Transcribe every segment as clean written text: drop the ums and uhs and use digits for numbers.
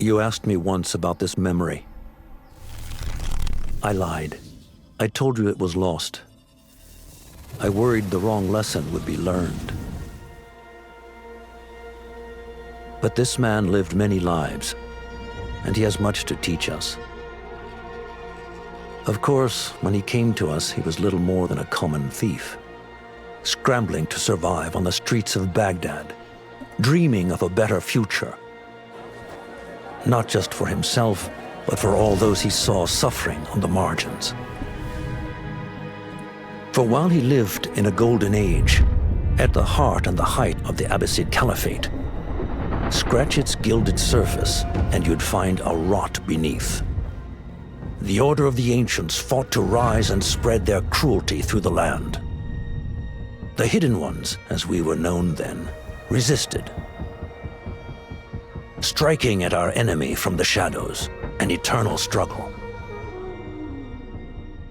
You asked me once about this memory. I lied. I told you it was lost. I worried the wrong lesson would be learned. But this man lived many lives, and he has much to teach us. Of course, when he came to us, he was little more than a common thief, scrambling to survive on the streets of Baghdad, dreaming of a better future. Not just for himself, but for all those he saw suffering on the margins. For while he lived in a golden age, at the heart and the height of the Abbasid Caliphate, scratch its gilded surface and you'd find a rot beneath. The Order of the Ancients fought to rise and spread their cruelty through the land. The Hidden Ones, as we were known then, resisted, striking at our enemy from the shadows, an eternal struggle.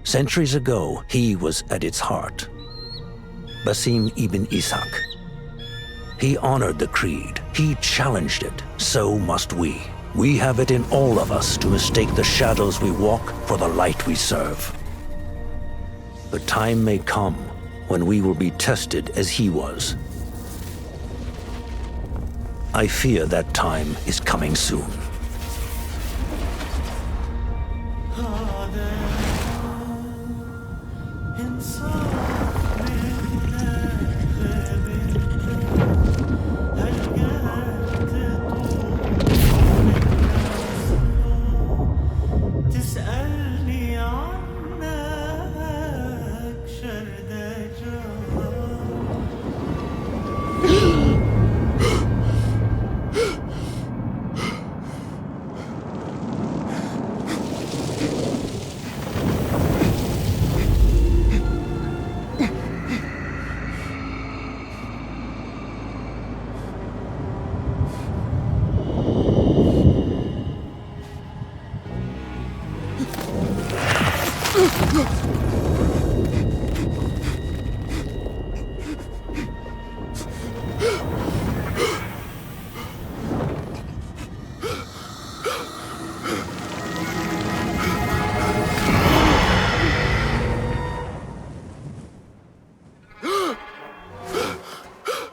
Centuries ago, he was at its heart. Basim ibn Ishaq. He honored the creed. He challenged it. So must we. We have it in all of us to mistake the shadows we walk for the light we serve. The time may come when we will be tested as he was. I fear that time is coming soon.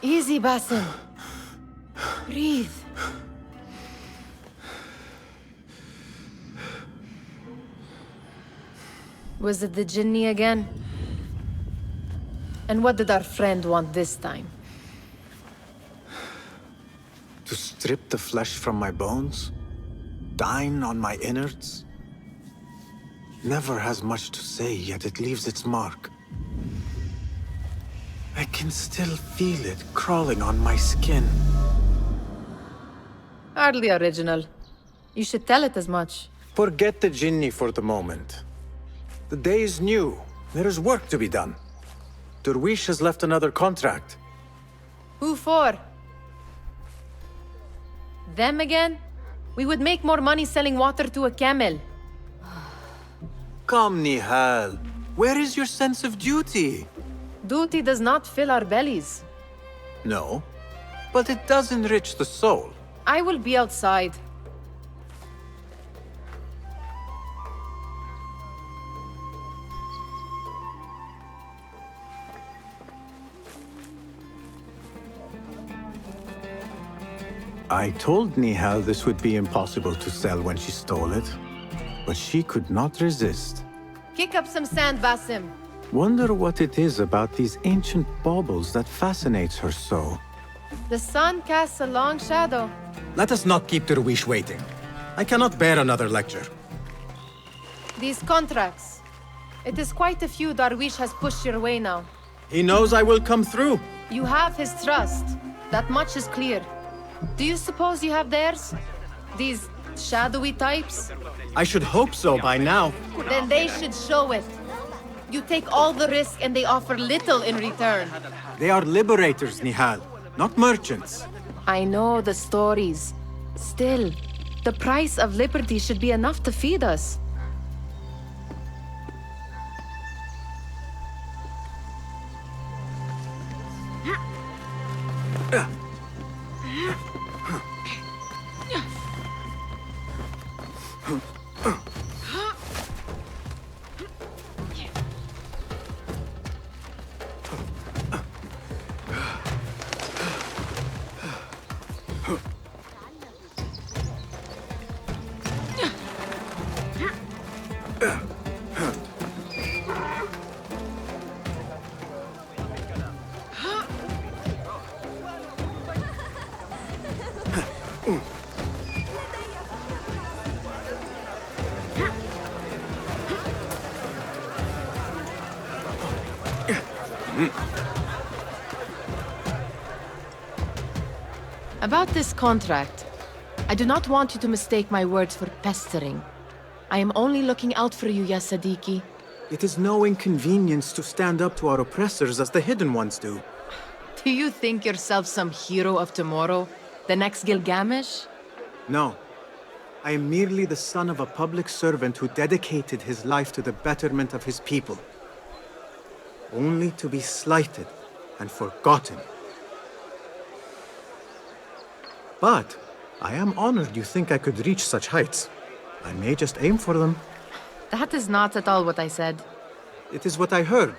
Easy, Basim. Breathe. Was it the Jinni again? And what did our friend want this time? To strip the flesh from my bones? Dine on my innards? Never has much to say, yet it leaves its mark. I can still feel it crawling on my skin. Hardly original. You should tell it as much. Forget the Jinni for the moment. The day is new. There is work to be done. Derwish has left another contract. Who for? Them again? We would make more money selling water to a camel. Come, Nihal. Where is your sense of duty? Duty does not fill our bellies. No, but it does enrich the soul. I will be outside. I told Nihal this would be impossible to sell when she stole it, but she could not resist. Kick up some sand, Basim. Wonder what it is about these ancient baubles that fascinates her so. The sun casts a long shadow. Let us not keep Derwish waiting. I cannot bear another lecture. These contracts. It is quite a few Darwish has pushed your way now. He knows I will come through. You have his trust. That much is clear. Do you suppose you have theirs? These shadowy types? I should hope so by now. Then they should show it. You take all the risk and they offer little in return. They are liberators, Nihal, not merchants. I know the stories. Still, the price of liberty should be enough to feed us. About this contract, I do not want you to mistake my words for pestering. I am only looking out for you, ya Sadiki. It is no inconvenience to stand up to our oppressors as the Hidden Ones do. Do you think yourself some hero of tomorrow? The next Gilgamesh? No. I am merely the son of a public servant who dedicated his life to the betterment of his people. Only to be slighted and forgotten. But I am honored you think I could reach such heights. I may just aim for them. That is not at all what I said. It is what I heard.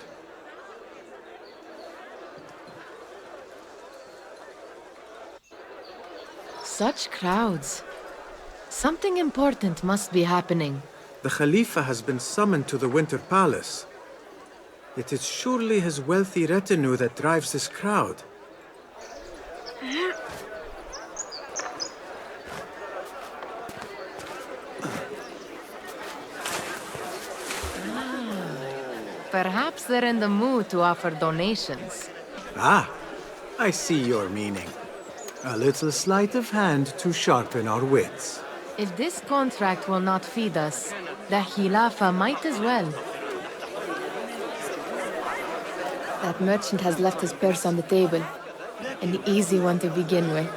Such crowds. Something important must be happening. The Khalifa has been summoned to the Winter Palace. It is surely his wealthy retinue that drives this crowd. Perhaps they're in the mood to offer donations. Ah, I see your meaning. A little sleight of hand to sharpen our wits. If this contract will not feed us, the Khilafa might as well. That merchant has left his purse on the table. An easy one to begin with.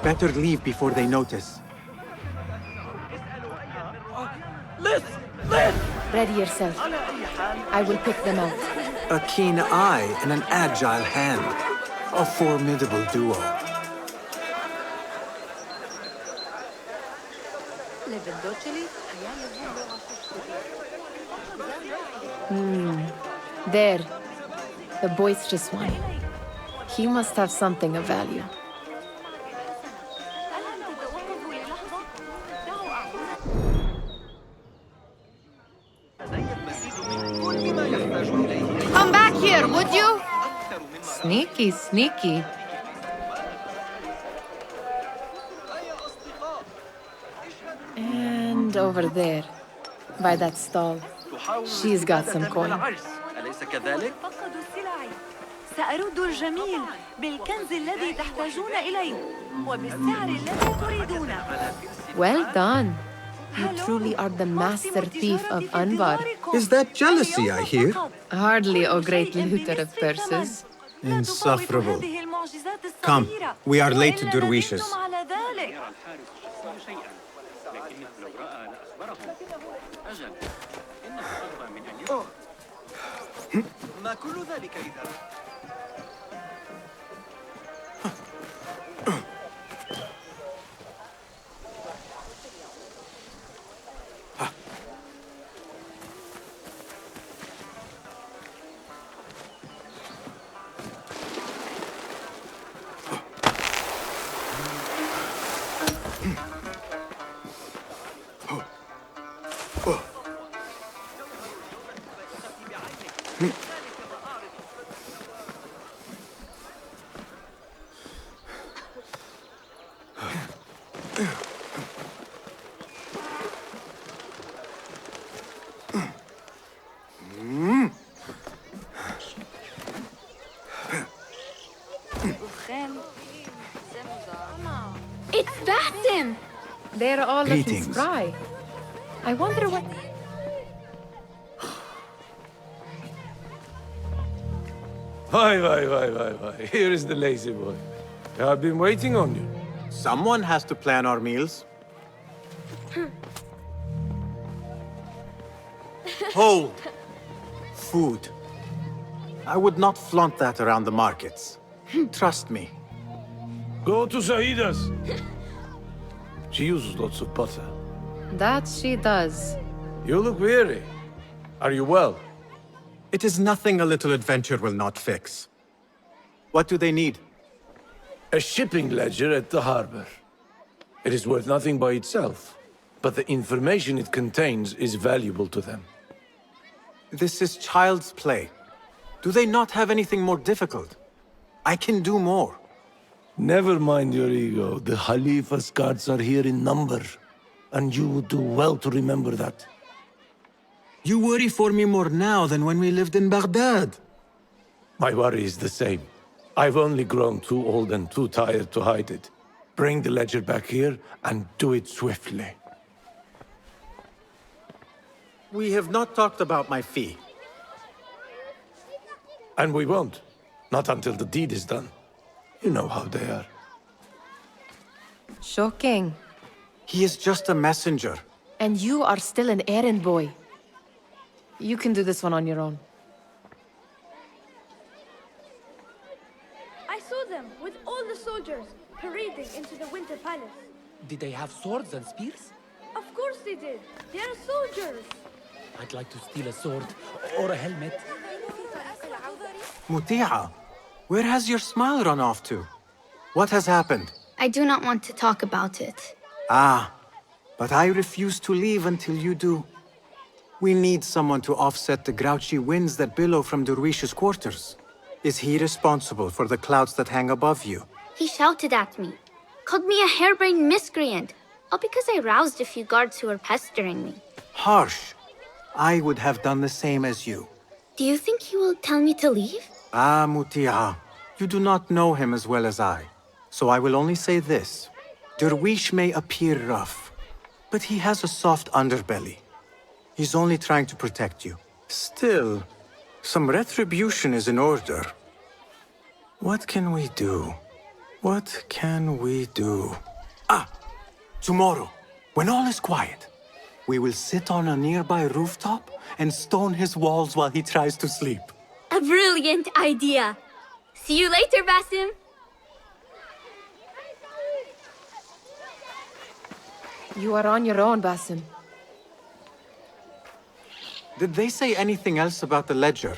Better leave before they notice. Ready yourself. I will pick them out. A keen eye and an agile hand. A formidable duo. There. The boisterous one. He must have something of value. Come back here, would you? Sneaky, sneaky. And over there, by that stall, she's got some coin. سأرد الجميل بالكنز الذي تحتاجون إليه وبالسعر الذي تريدونه. Well done. You truly are the master thief of Anbar. Is that jealousy I hear? Hardly, O great looter of purses. Insufferable. Come, we are late to Derwishes. It's Basim! They're all looking spry. I wonder what... Why. Here is the lazy boy. I've been waiting on you. Someone has to plan our meals. Hold! Food. I would not flaunt that around the markets. Trust me. Go to Sahida's. She uses lots of butter. That she does. You look weary. Are you well? It is nothing a little adventure will not fix. What do they need? A shipping ledger at the harbor. It is worth nothing by itself, but the information it contains is valuable to them. This is child's play. Do they not have anything more difficult? I can do more. Never mind your ego. The Khalifa's guards are here in number. And you would do well to remember that. You worry for me more now than when we lived in Baghdad. My worry is the same. I've only grown too old and too tired to hide it. Bring the ledger back here, and do it swiftly. We have not talked about my fee. And we won't. Not until the deed is done. You know how they are. Shocking. He is just a messenger. And you are still an errand boy. You can do this one on your own. I saw them with all the soldiers parading into the Winter Palace. Did they have swords and spears? Of course they did. They are soldiers. I'd like to steal a sword or a helmet. Muti'a, where has your smile run off to? What has happened? I do not want to talk about it. Ah, but I refuse to leave until you do. We need someone to offset the grouchy winds that billow from Derwish's quarters. Is he responsible for the clouds that hang above you? He shouted at me, called me a harebrained miscreant, all because I roused a few guards who were pestering me. Harsh. I would have done the same as you. Do you think he will tell me to leave? Ah, Muti'a, you do not know him as well as I. So I will only say this. Derwish may appear rough, but he has a soft underbelly. He's only trying to protect you. Still, some retribution is in order. What can we do? What can we do? Ah! Tomorrow, when all is quiet, we will sit on a nearby rooftop and stone his walls while he tries to sleep. A brilliant idea. See you later, Basim. You are on your own, Basim. Did they say anything else about the ledger?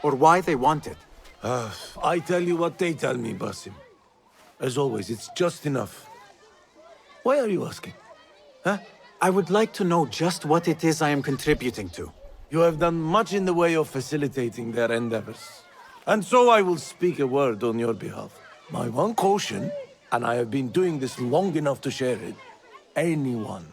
Or why they want it? I tell you what they tell me, Basim. As always, it's just enough. Why are you asking? Huh? I would like to know just what it is I am contributing to. You have done much in the way of facilitating their endeavors. And so I will speak a word on your behalf. My one caution, and I have been doing this long enough to share it, anyone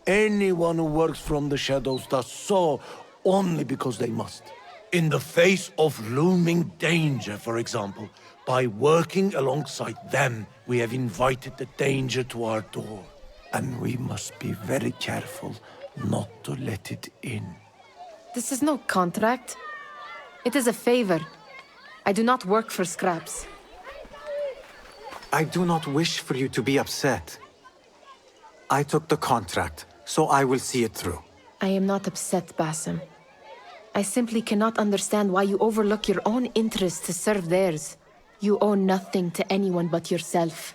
who works from the shadows does so only because they must. In the face of looming danger, for example, by working alongside them, we have invited the danger to our door. And we must be very careful not to let it in. This is no contract. It is a favor. I do not work for scraps. I do not wish for you to be upset. I took the contract, so I will see it through. I am not upset, Basim. I simply cannot understand why you overlook your own interests to serve theirs. You owe nothing to anyone but yourself.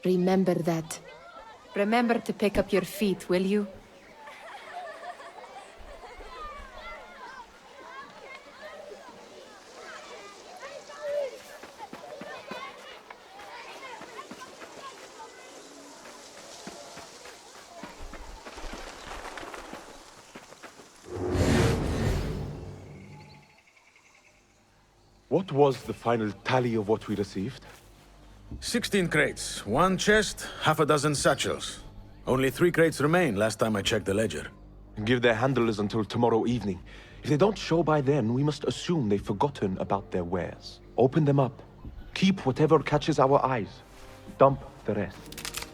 Remember that. Remember to pick up your feet, will you? What was the final tally of what we received? 16 crates, 1 chest, half a dozen satchels. Only 3 crates remain last time I checked the ledger. Give their handlers until tomorrow evening. If they don't show by then, we must assume they've forgotten about their wares. Open them up. Keep whatever catches our eyes. Dump the rest.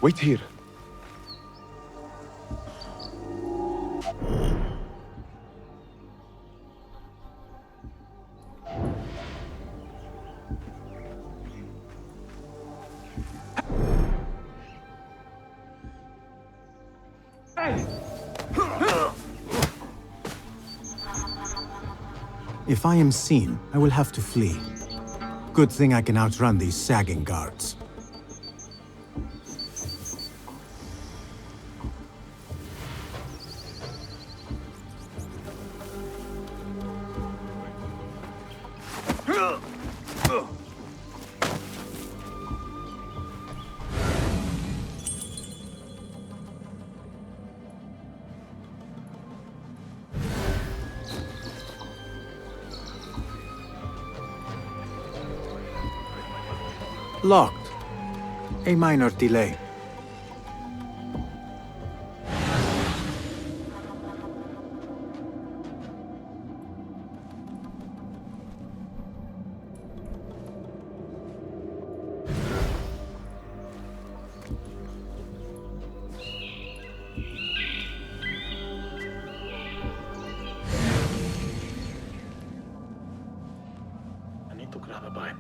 Wait here. If I am seen, I will have to flee. Good thing I can outrun these sagging guards. Locked. A minor delay. I need to grab a bite.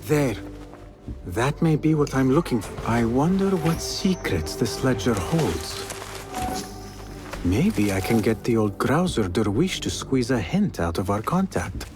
There. That may be what I'm looking for. I wonder what secrets this ledger holds. Maybe I can get the old grouser Derwish to squeeze a hint out of our contact.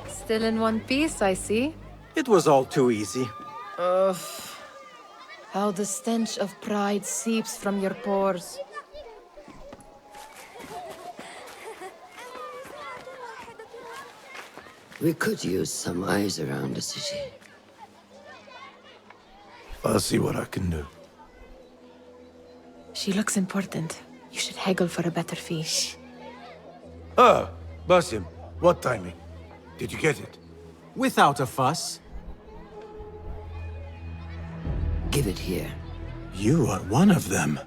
Still in one piece, I see. It was all too easy. Ugh. How the stench of pride seeps from your pores. We could use some eyes around the city. I'll see what I can do. She looks important. You should haggle for a better fee. Ah, Basim, what timing? Did you get it? Without a fuss. Give it here. You are one of them.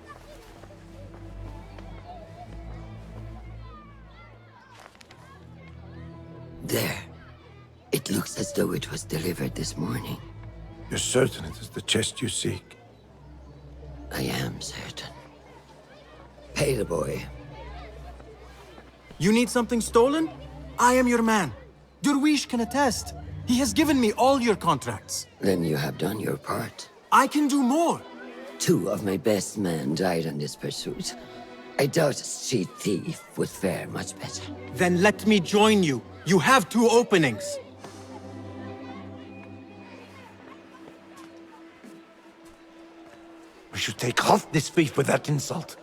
There. It looks as though it was delivered this morning. You're certain it is the chest you seek? I am certain. Hail, boy. You need something stolen? I am your man. Derwish can attest. He has given me all your contracts. Then you have done your part. I can do more. 2 of my best men died in this pursuit. I doubt a street thief would fare much better. Then let me join you. You have 2 openings. We should take half this thief with that insult.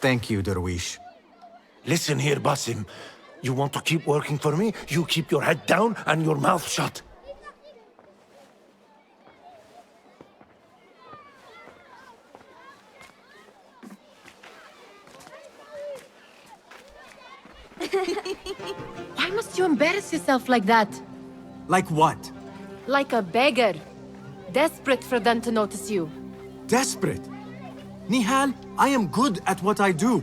Thank you, Derwish. Listen here, Basim. You want to keep working for me? You keep your head down and your mouth shut. Why must you embarrass yourself like that? Like what? Like a beggar. Desperate for them to notice you. Desperate? Nihal, I am good at what I do.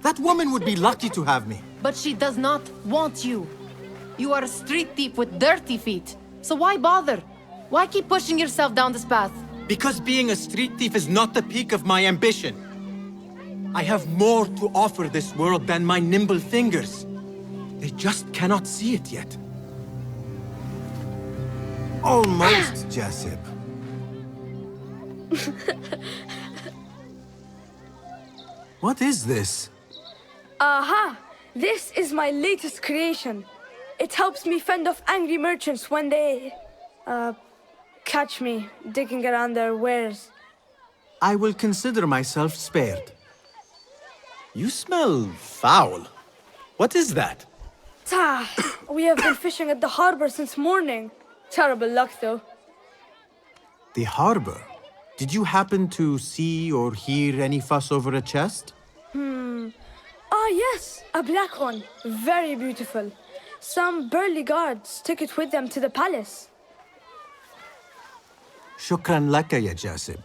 That woman would be lucky to have me. But she does not want you. You are a street thief with dirty feet. So why bother? Why keep pushing yourself down this path? Because being a street thief is not the peak of my ambition. I have more to offer this world than my nimble fingers. They just cannot see it yet. Almost, Jasip. What is this? Aha! This is my latest creation. It helps me fend off angry merchants when they... catch me digging around their wares. I will consider myself spared. You smell foul. What is that? We have been fishing at the harbor since morning. Terrible luck, though. The harbor? Did you happen to see or hear any fuss over a chest? Ah, yes, a black one. Very beautiful. Some burly guards took it with them to the palace. Shukran laka, ya Jasib.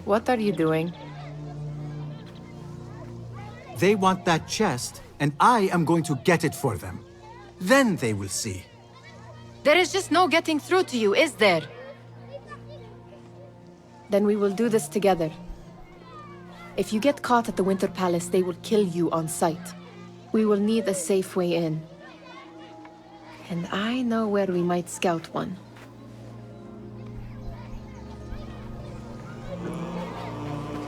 What are you doing? They want that chest, and I am going to get it for them. Then they will see. There is just no getting through to you, is there? Then we will do this together. If you get caught at the Winter Palace, they will kill you on sight. We will need a safe way in. And I know where we might scout one.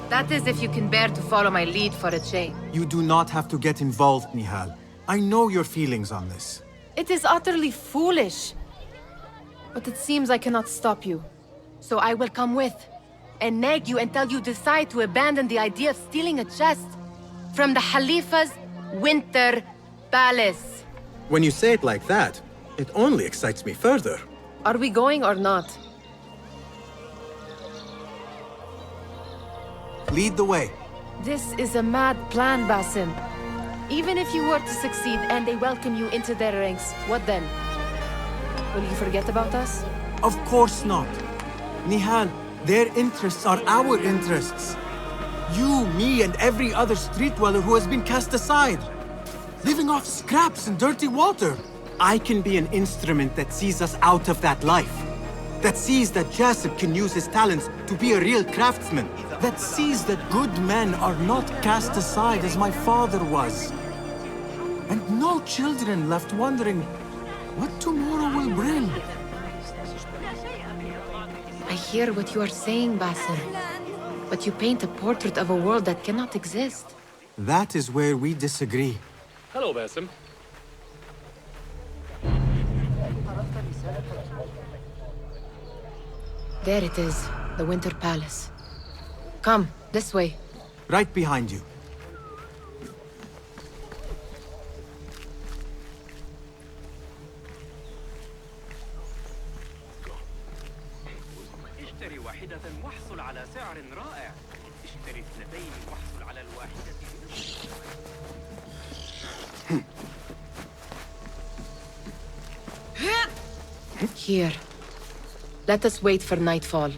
That is if you can bear to follow my lead for a change. You do not have to get involved, Nihal. I know your feelings on this. It is utterly foolish. But it seems I cannot stop you. So I will come with, and nag you until you decide to abandon the idea of stealing a chest from the Khalifa's Winter Palace. When you say it like that, it only excites me further. Are we going or not? Lead the way. This is a mad plan, Basim. Even if you were to succeed and they welcome you into their ranks, what then? Will you forget about us? Of course not. Nihal, their interests are our interests. You, me, and every other street dweller who has been cast aside. Living off scraps and dirty water. I can be an instrument that sees us out of that life. That sees that Jasip can use his talents to be a real craftsman. That sees that good men are not cast aside as my father was. And no children left wondering what tomorrow will bring. I hear what you are saying, Basim. But you paint a portrait of a world that cannot exist. That is where we disagree. Hello, Basim. There it is, the Winter Palace. Come, this way. Right behind you. اشتري واحدة واحصل على سعر رائع. اشتري اثنتين واحصل على الواحدة. Here. Let us wait for nightfall.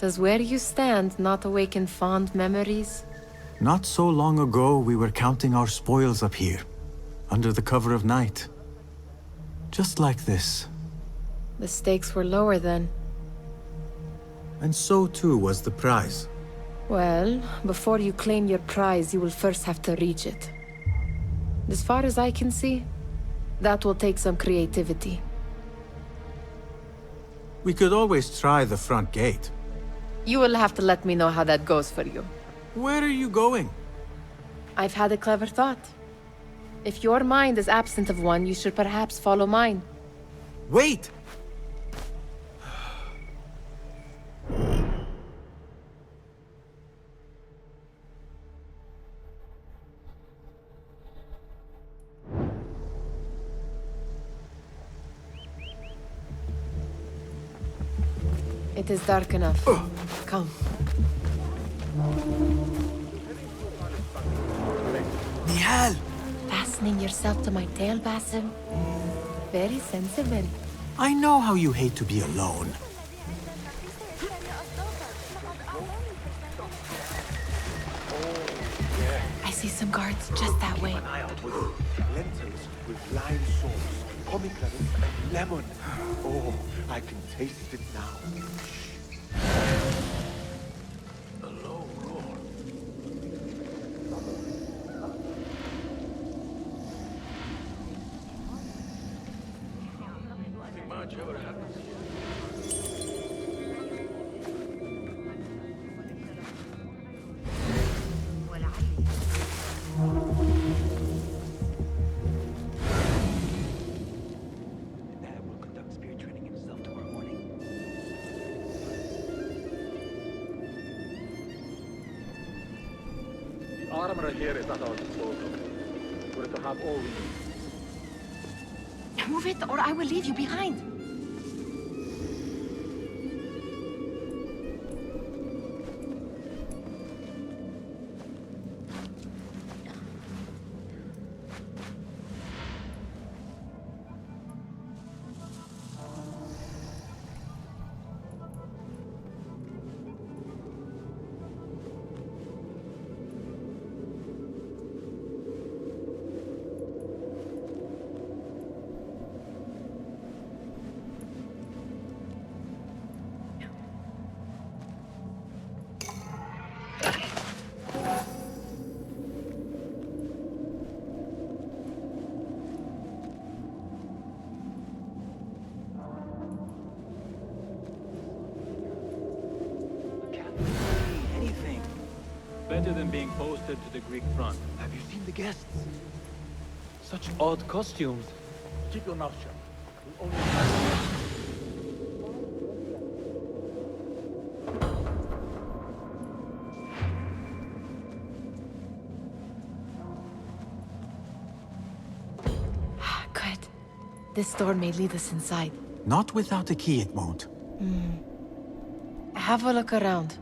Does where you stand not awaken fond memories? Not so long ago, we were counting our spoils up here, under the cover of night. Just like this. The stakes were lower then. And so too was the prize. Well, before you claim your prize, you will first have to reach it. As far as I can see, that will take some creativity. We could always try the front gate. You will have to let me know how that goes for you. Where are you going? I've had a clever thought. If your mind is absent of one, you should perhaps follow mine. Wait! It is dark enough. Come. Nihal! Fastening yourself to my tail, Basim? Very sensible. I know how you hate to be alone. I see some guards just that way. Lentils with lime sauce, pomegranate and lemon. Oh, I can taste it now. Hello, Lord. Nothing much ever happens here. Armor here is at our disposal. We're to have all we need. Move it, or I will leave you behind. Better than being posted to the Greek front. Have you seen the guests? Such odd costumes. Keep your mouth shut. We'll only Good. This door may lead us inside. Not without a key, it won't. Have a look around.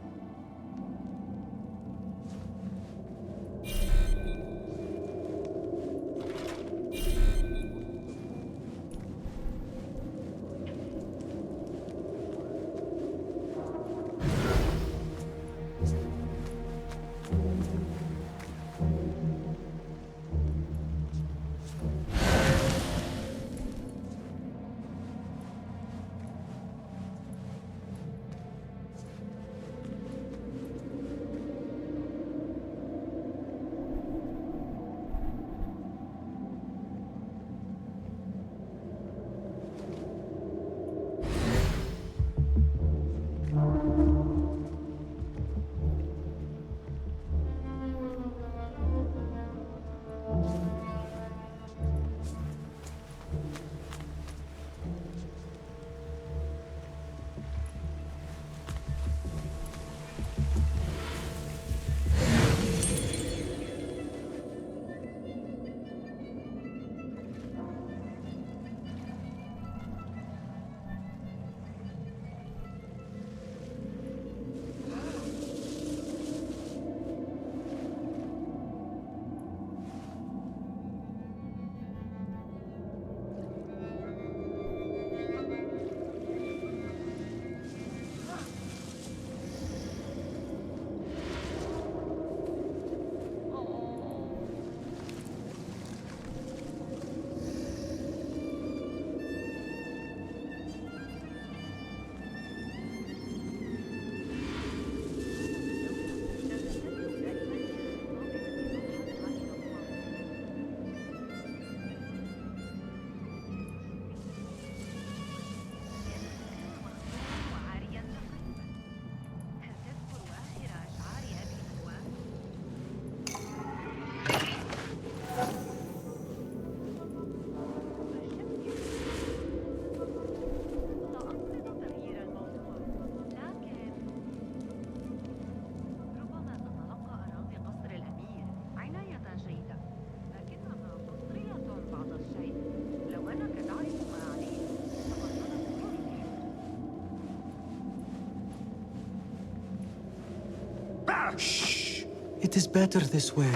Shh. It is better this way.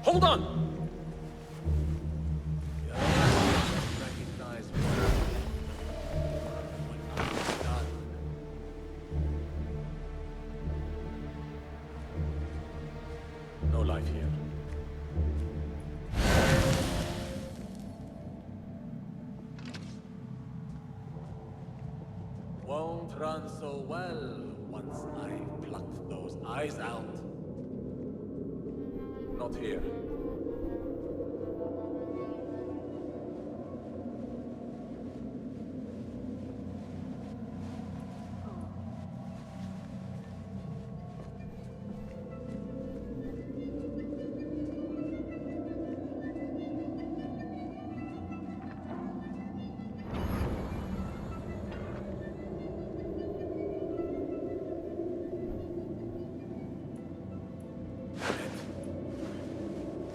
Hold on! No life here. Won't run so well once I plucked those eyes out. Not here.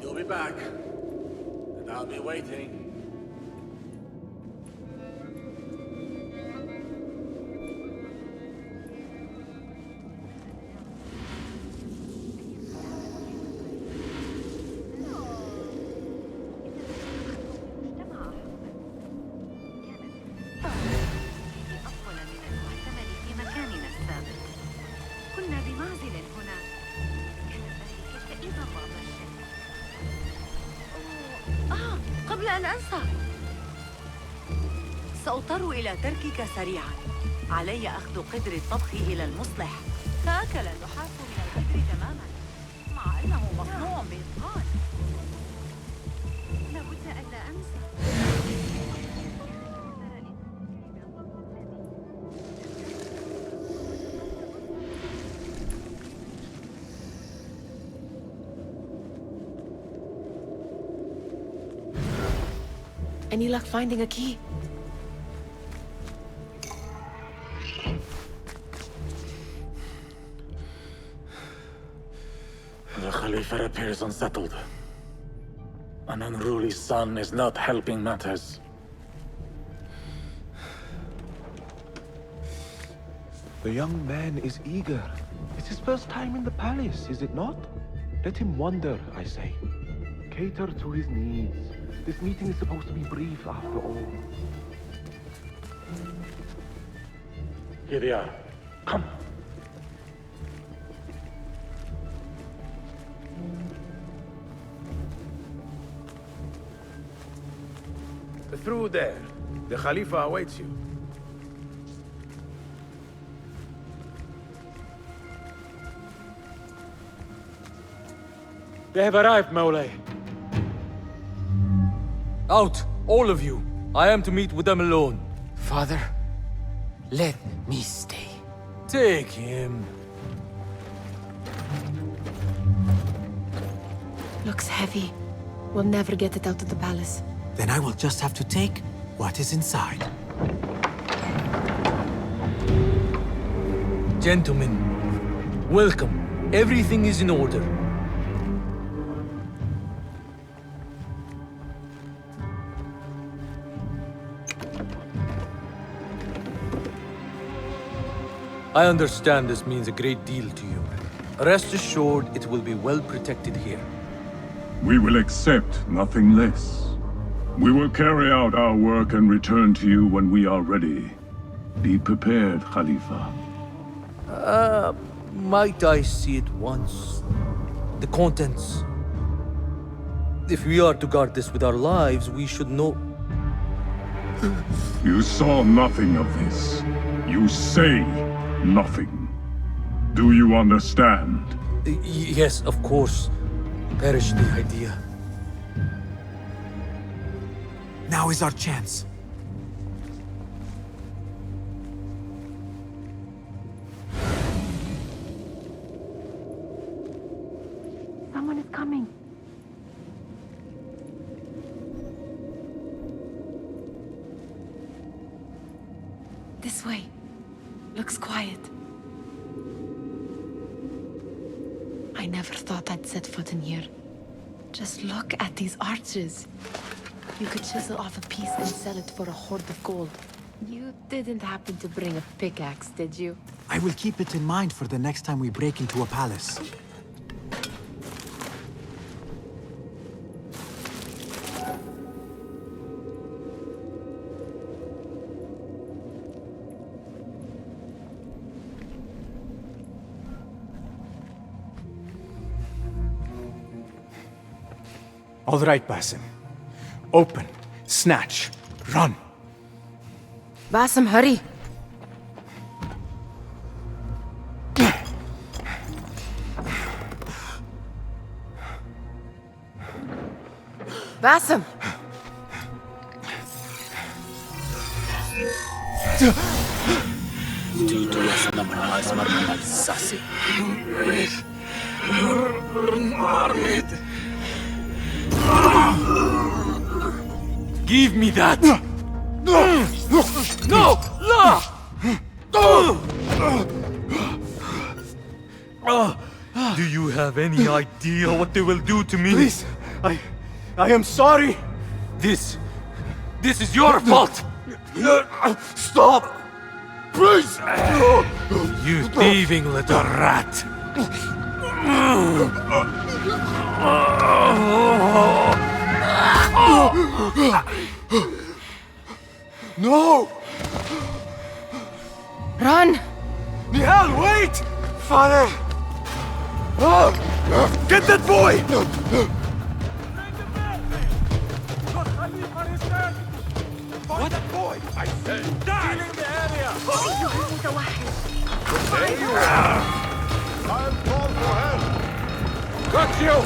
You'll be back, and I'll be waiting. قبل أن أنسى، سأضطر إلى تركك سريعاً. علي أخذ قدر الطبخ إلى المصلح. فأكل النحاس من القدر تماماً، مع أنه مصنوع بإتقان. لابد ألا أنسى. Any luck finding a key? The Khalifa appears unsettled. An unruly son is not helping matters. The young man is eager. It's his first time in the palace, is it not? Let him wander, I say. Cater to his needs. This meeting is supposed to be brief, after all. Here they are. Come. Through there. The Khalifa awaits you. They have arrived, Mawlay. Out, all of you. I am to meet with them alone. Father, let me stay. Take him. Looks heavy. We'll never get it out of the palace. Then I will just have to take what is inside. Gentlemen, welcome. Everything is in order. I understand this means a great deal to you. Rest assured, it will be well protected here. We will accept nothing less. We will carry out our work and return to you when we are ready. Be prepared, Khalifa. Might I see it once? The contents. If we are to guard this with our lives, we should know... You saw nothing of this. You say nothing. Do you understand? Yes, of course. Perish the idea. Now is our chance. Someone is coming. This way. Looks quiet. I never thought I'd set foot in here. Just look at these arches. You could chisel off a piece and sell it for a hoard of gold. You didn't happen to bring a pickaxe, did you? I will keep it in mind for the next time we break into a palace. All right, Basim. Open, snatch, run. Basim, hurry. Basim! Give me that! No! Do you have any idea what they will do to me? Please, I am sorry. This is your fault! Stop! Please! You thieving little rat! No! Run! Nihal, wait! Father! Get that boy! What boy? I said die! In the area! There you are! I'll call for help! Got you!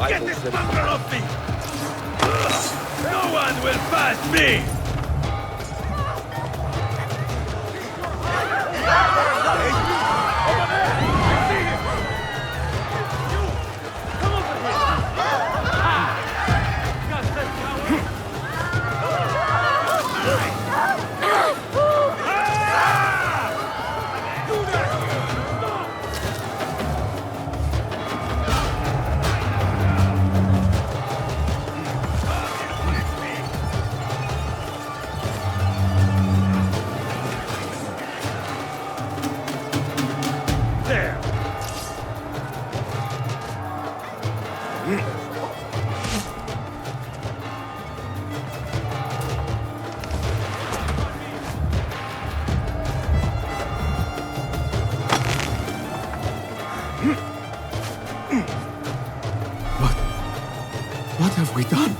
Get this fucker off me! No one will pass me! What have we done?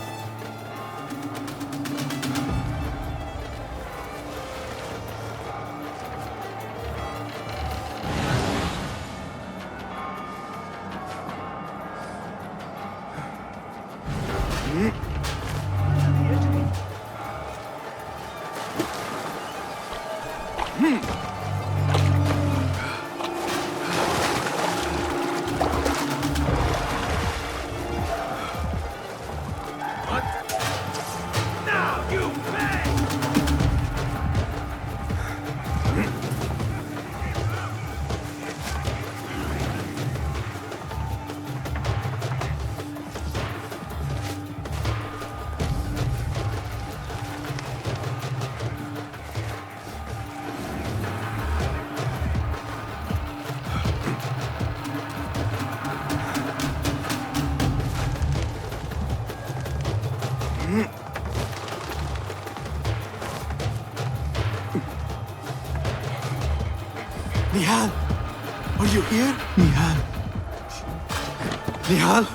Nihal! Are you here? Nihal. Nihal?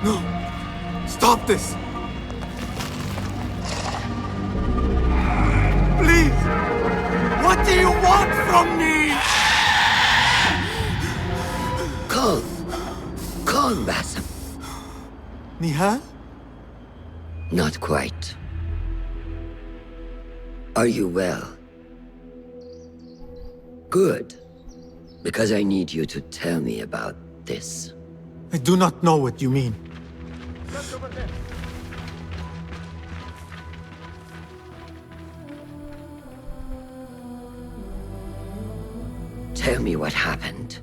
No! Stop this! Please! What do you want from me? Calm. Calm, Basim. Nihal? Not quite. Are you well? Good. Because I need you to tell me about this. I do not know what you mean. Tell me what happened.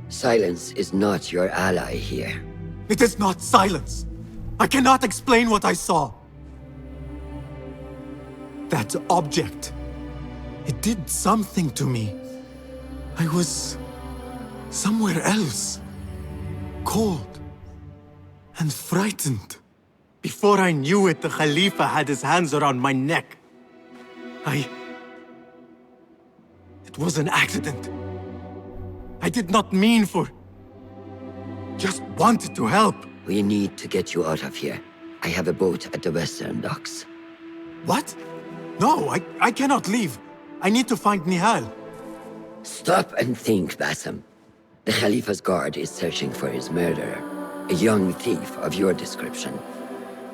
Silence is not your ally here. It is not silence. I cannot explain what I saw. That object. It did something to me. I was somewhere else. Cold. And frightened. Before I knew it, the Khalifa had his hands around my neck. It was an accident. I did not mean for... Just wanted to help. We need to get you out of here. I have a boat at the western docks. What? No, I cannot leave. I need to find Nihal. Stop and think, Basim. The Khalifa's guard is searching for his murderer, a young thief of your description.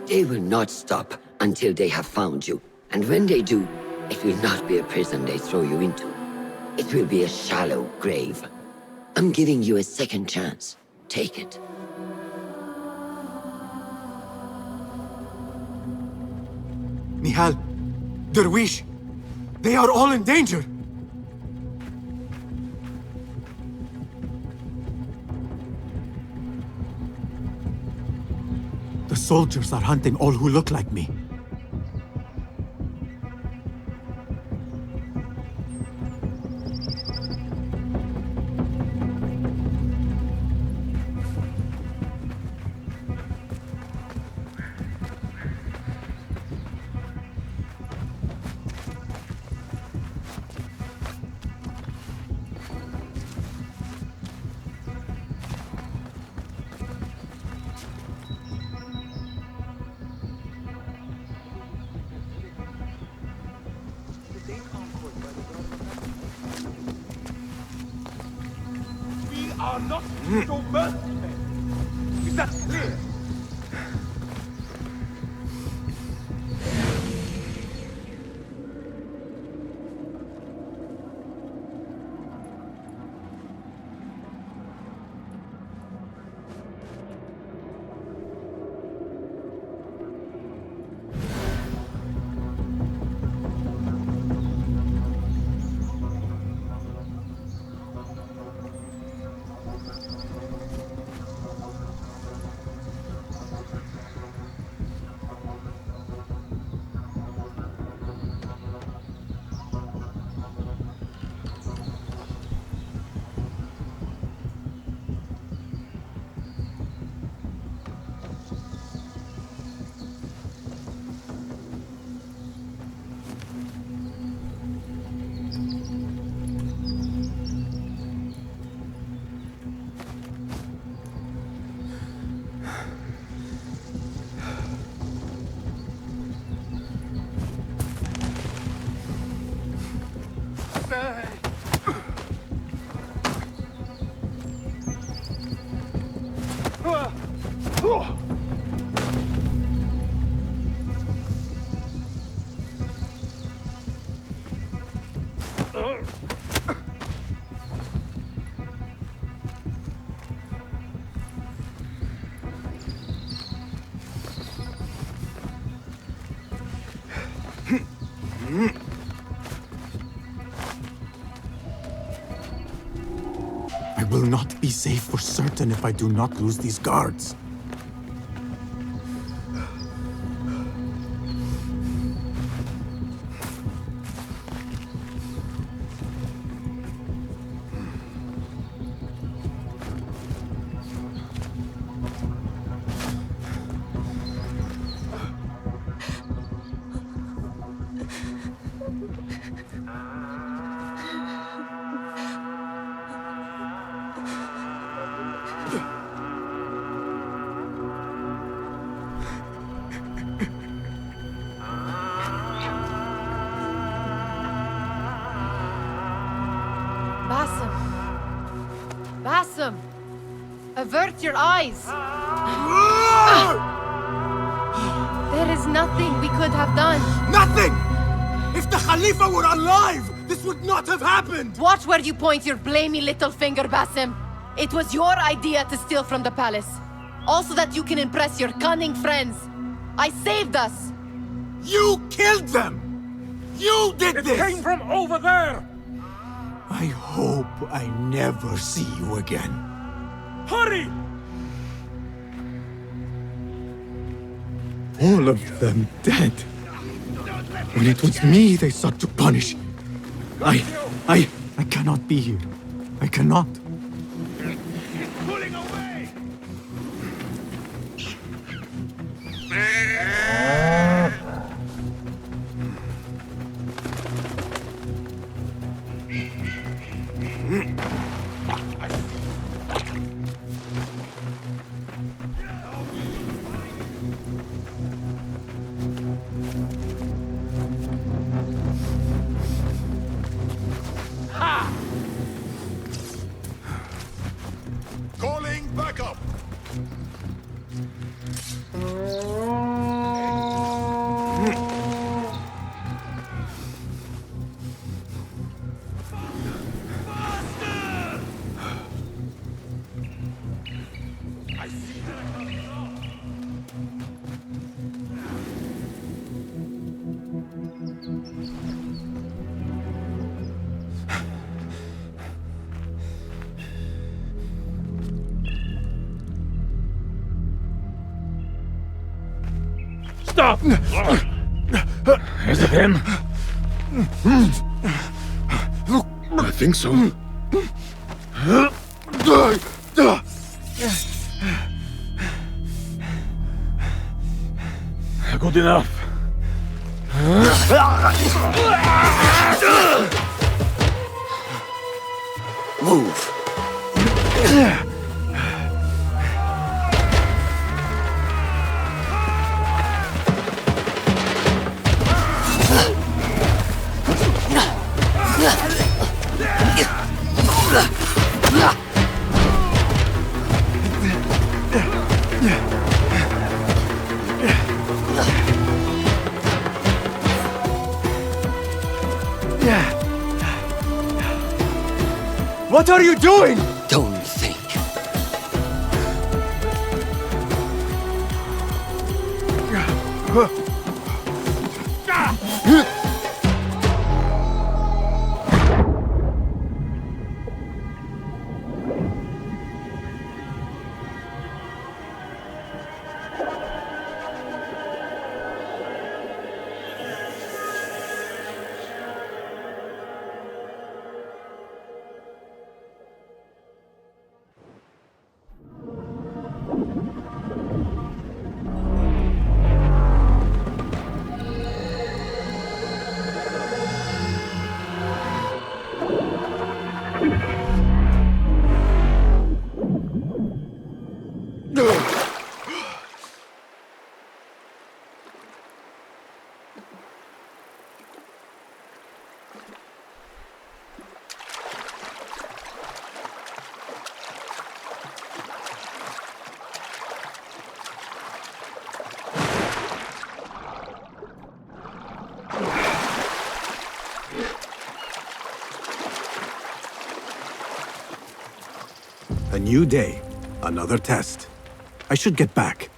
They will not stop until they have found you, and when they do, it will not be a prison they throw you into. It will be a shallow grave. I'm giving you a second chance. Take it. Nihal, Derwish, they are all in danger. The soldiers are hunting all who look like me. Are not so merciful. Is that clear? I will not be safe for certain if I do not lose these guards. Basim! Basim! Avert your eyes! There is nothing we could have done. Nothing! If the Khalifa were alive, this would not have happened! Watch where you point your blamey little finger, Basim. It was your idea to steal from the palace. Also that you can impress your cunning friends. I saved us! You killed them! You did this! It came from over there! I hope I never see you again. Hurry! All of them dead. When it was me they sought to punish. I cannot be here. I cannot. Pulling away! Calling backup. Stop! Is it him? I think so. Good enough. Move. What are you doing? Don't think. A new day, another test. I should get back.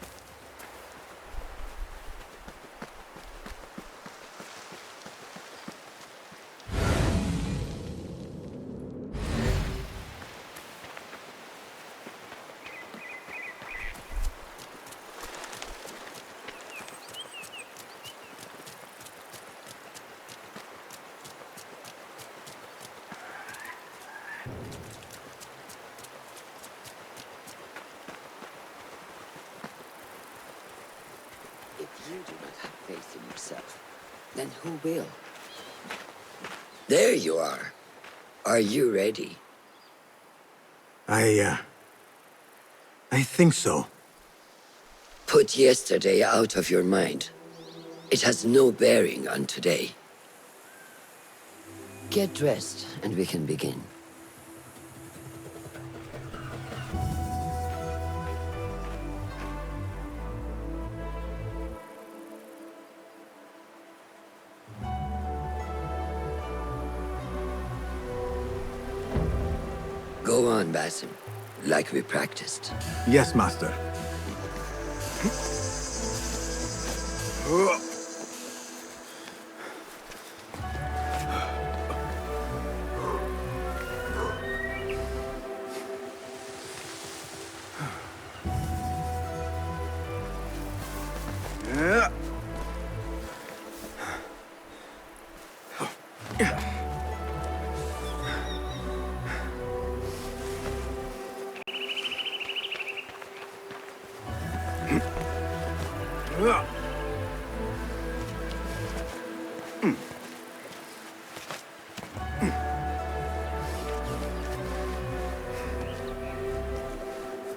You do not have faith in yourself. Then who will? There you are. Are you ready? I think so. Put yesterday out of your mind. It has no bearing on today. Get dressed, and we can begin. Go on, Basim, like we practiced. Yes, Master.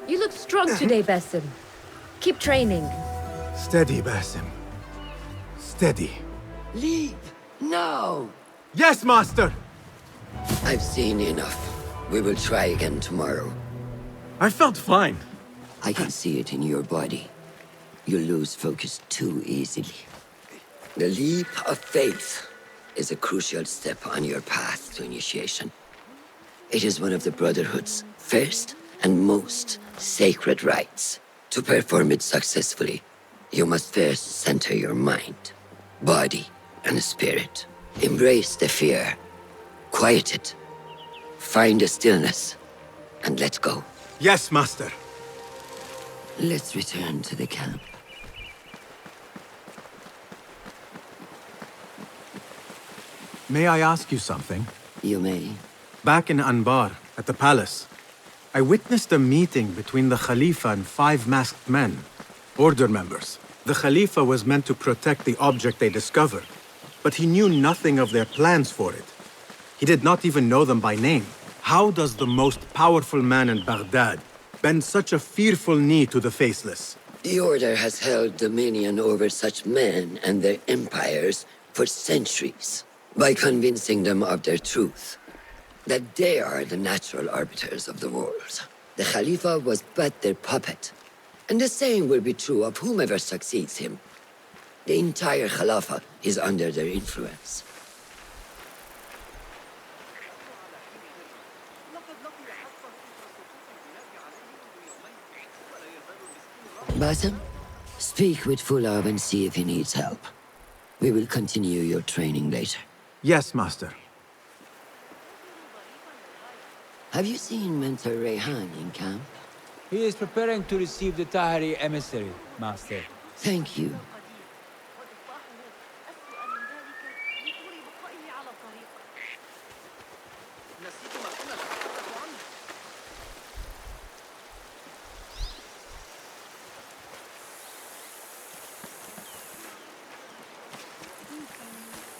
You look strong today, Basim. Keep training. Steady, Basim. Steady. Leave! Now! Yes, Master! I've seen enough. We will try again tomorrow. I felt fine. I can see it in your body. You lose focus too easily. The leap of faith is a crucial step on your path to initiation. It is one of the Brotherhood's first and most sacred rites. To perform it successfully, you must first center your mind, body, and spirit. Embrace the fear. Quiet it. Find a stillness, and let go. Yes, Master. Let's return to the camp. May I ask you something? You may. Back in Anbar, at the palace, I witnessed a meeting between the Khalifa and 5 masked men, Order members. The Khalifa was meant to protect the object they discovered, but he knew nothing of their plans for it. He did not even know them by name. How does the most powerful man in Baghdad bend such a fearful knee to the faceless? The Order has held dominion over such men and their empires for centuries, by convincing them of their truth, that they are the natural arbiters of the world. The Khalifa was but their puppet, and the same will be true of whomever succeeds him. The entire Khalifa is under their influence. Basim, speak with Fulav and see if he needs help. We will continue your training later. Yes, Master. Have you seen Mentor Rayhan in camp? He is preparing to receive the Tahiri emissary, Master. Thank you.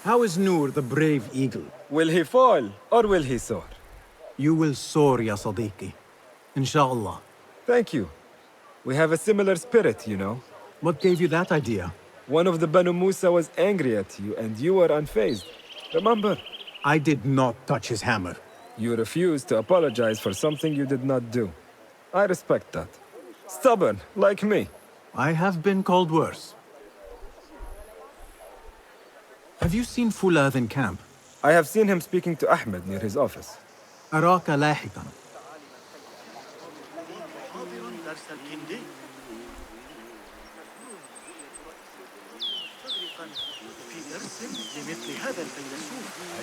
How is Noor, the brave eagle? Will he fall, or will he soar? You will soar, ya Sadiqi. Inshallah. Thank you. We have a similar spirit, you know. What gave you that idea? One of the Banu Musa was angry at you, and you were unfazed. Remember? I did not touch his hammer. You refused to apologize for something you did not do. I respect that. Stubborn, like me. I have been called worse. Have you seen Fulad in camp? I have seen him speaking to Ahmed near his office. أراك لاحقا. I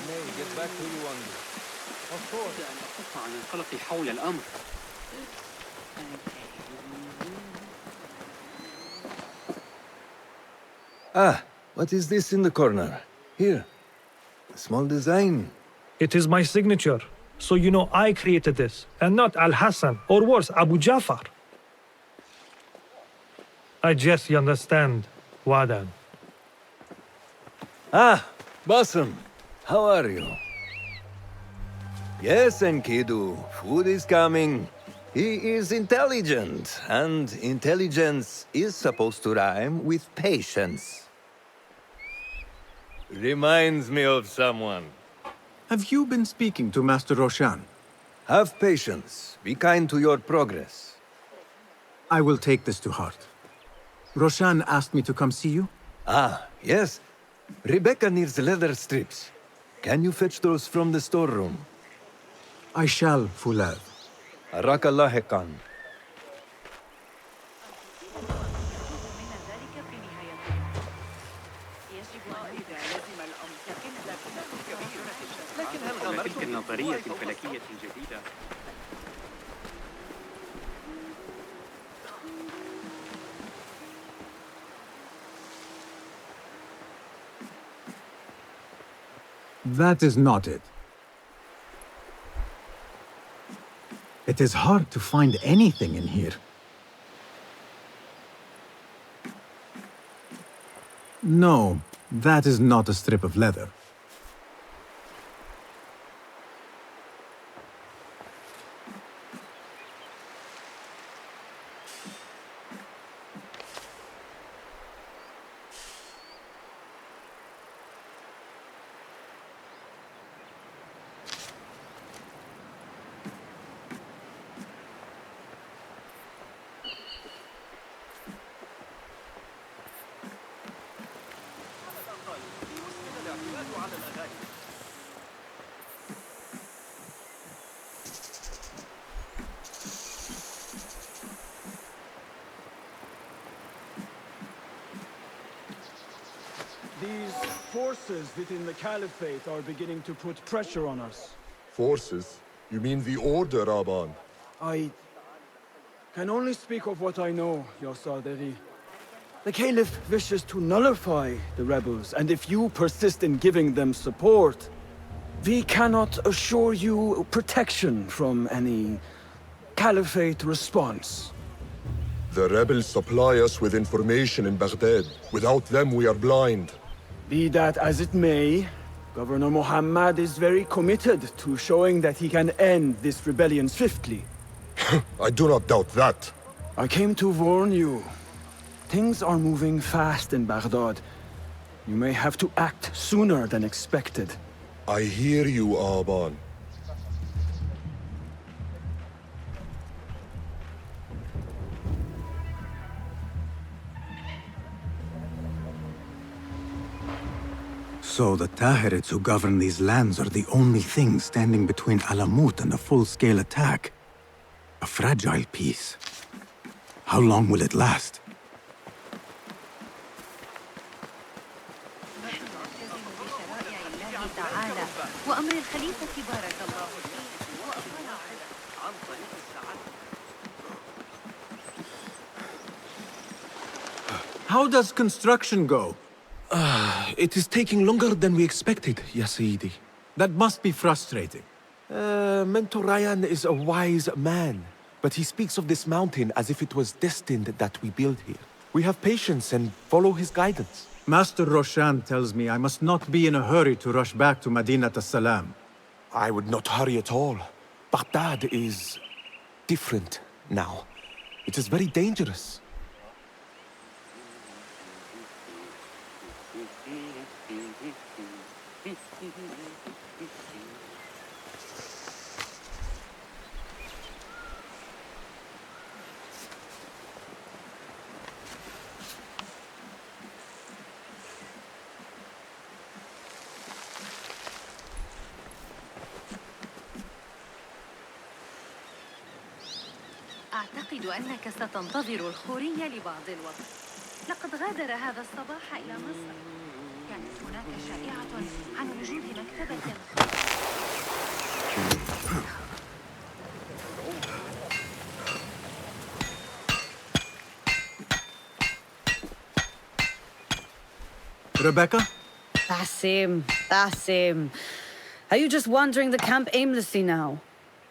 may get back to you one day. Of course. عن القلق حول الأمر. Ah, what is this in the corner? Here. A small design. It is my signature. So you know I created this, and not Al-Hassan, or worse, Abu Jafar. I guess you understand. Wadan. Ah, Basim. How are you? Yes, Enkidu. Food is coming. He is intelligent, and intelligence is supposed to rhyme with patience. Reminds me of someone. Have you been speaking to Master Roshan? Have patience. Be kind to your progress. I will take this to heart. Roshan asked me to come see you? Ah, yes. Rebecca needs leather strips. Can you fetch those from the storeroom? I shall, Fulad. Arakallah Khan. تلك النظرية الفلكية الجديدة That is not it. It is hard to find anything in here. No, that is not a strip of leather. These forces within the Caliphate are beginning to put pressure on us. Forces? You mean the Order, Aban? I can only speak of what I know, Ya Saderi. The Caliph wishes to nullify the rebels, and if you persist in giving them support, we cannot assure you protection from any Caliphate response. The rebels supply us with information in Baghdad. Without them, we are blind. Be that as it may, Governor Muhammad is very committed to showing that he can end this rebellion swiftly. I do not doubt that. I came to warn you. Things are moving fast in Baghdad. You may have to act sooner than expected. I hear you, Aban. So the Tahirids who govern these lands are the only thing standing between Alamut and a full-scale attack. A fragile peace. How long will it last? How does construction go? It is taking longer than we expected, Ya Sayyidi. That must be frustrating. Mentor Ryan is a wise man, but he speaks of this mountain as if it was destined that we build here. We have patience and follow his guidance. Master Roshan tells me I must not be in a hurry to rush back to Madinat as-Salam. I would not hurry at all. Baghdad is different now. It is very dangerous. أعتقد أنك ستنتظر الخورية لبعض الوقت. لقد غادر هذا الصباح إلى مصر. كانت هناك شائعة عن وجود مكتبة Rebecca? Basim. Are you just wandering the camp aimlessly now?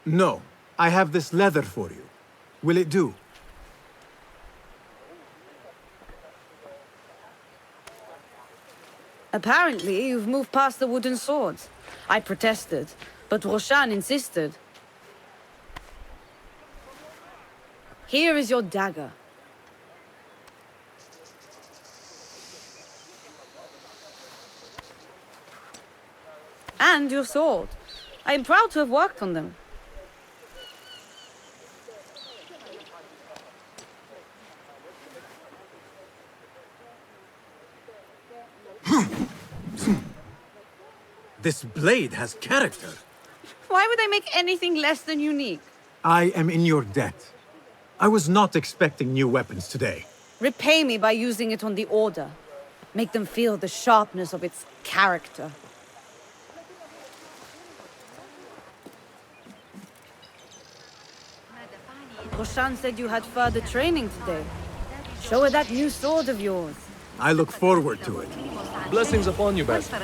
No. I have this leather for you. Will it do? Apparently, you've moved past the wooden swords. I protested, but Roshan insisted. Here is your dagger. And your sword. I am proud to have worked on them. This blade has character. Why would I make anything less than unique? I am in your debt. I was not expecting new weapons today. Repay me by using it on the Order. Make them feel the sharpness of its character. Roshan said you had further training today. Show her that new sword of yours. I look forward to it. Blessings upon you, Basim.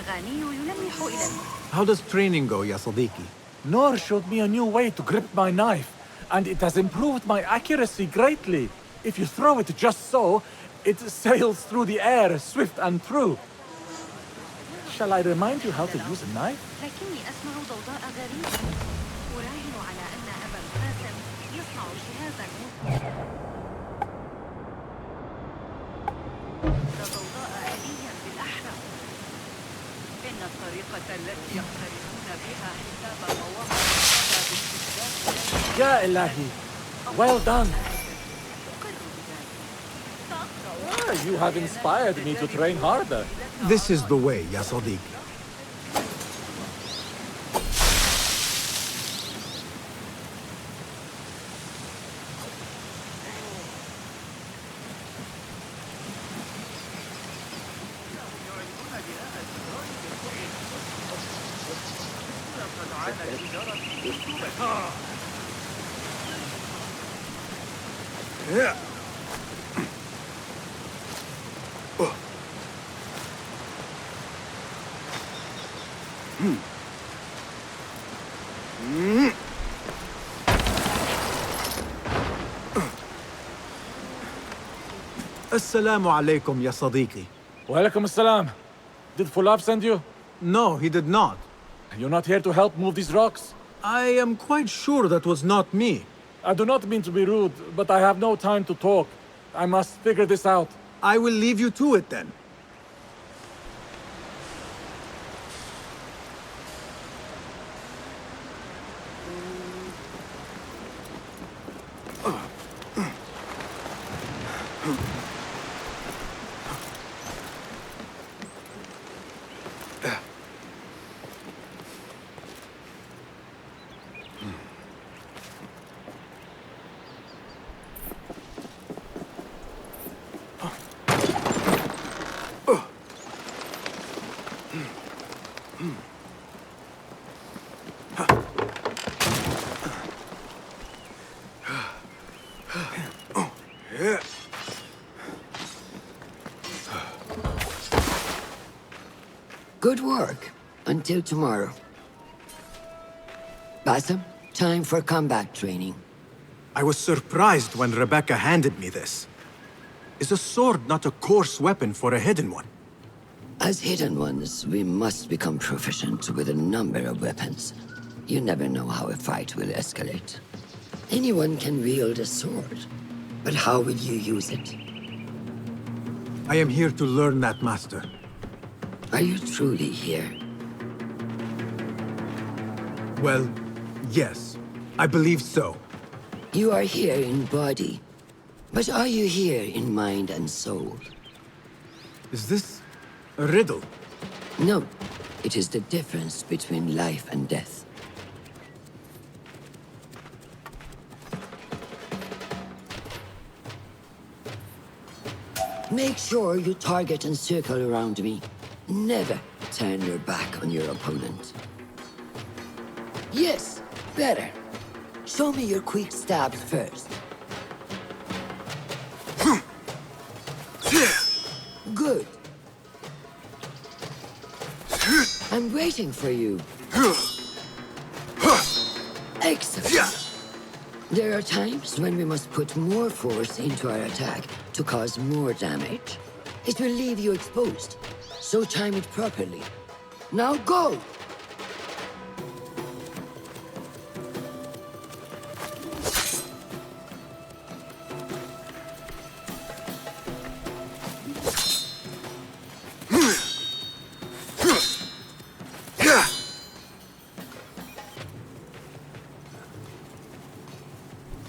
How does training go, ya Sadiqi? Noor showed me a new way to grip my knife, and it has improved my accuracy greatly. If you throw it just so, it sails through the air, swift and true. Shall I remind you how to use a knife? لكني أسمع ضوضاء غريبة. أراهن على أن أبا القاسم يصنع جهازا ضوضاء آليا بالأحرى. إن الطريقة التي يقترحون بها حساب مواقع باستخدام Ya Ilahi, well done. You have inspired me to train harder. This is the way, ya Sadiqi. Yeah. Assalamu alaikum, ya Sadiqi. Walaikum assalam. Did Fulab send you? No, he did not. You're not here to help move these rocks? I am quite sure that was not me. I do not mean to be rude, but I have no time to talk. I must figure this out. I will leave you to it then. Good work. Until tomorrow. Basim, time for combat training. I was surprised when Rebecca handed me this. Is a sword not a coarse weapon for a hidden one? As hidden ones, we must become proficient with a number of weapons. You never know how a fight will escalate. Anyone can wield a sword, but how will you use it? I am here to learn that, Master. Are you truly here? Well, yes. I believe so. You are here in body, but are you here in mind and soul? Is this a riddle? No. It is the difference between life and death. Make sure you target and circle around me. Never turn your back on your opponent. Yes, better. Show me your quick stabs first. Good. I'm waiting for you. Excellent. There are times when we must put more force into our attack to cause more damage. It will leave you exposed. So time it properly. Now go!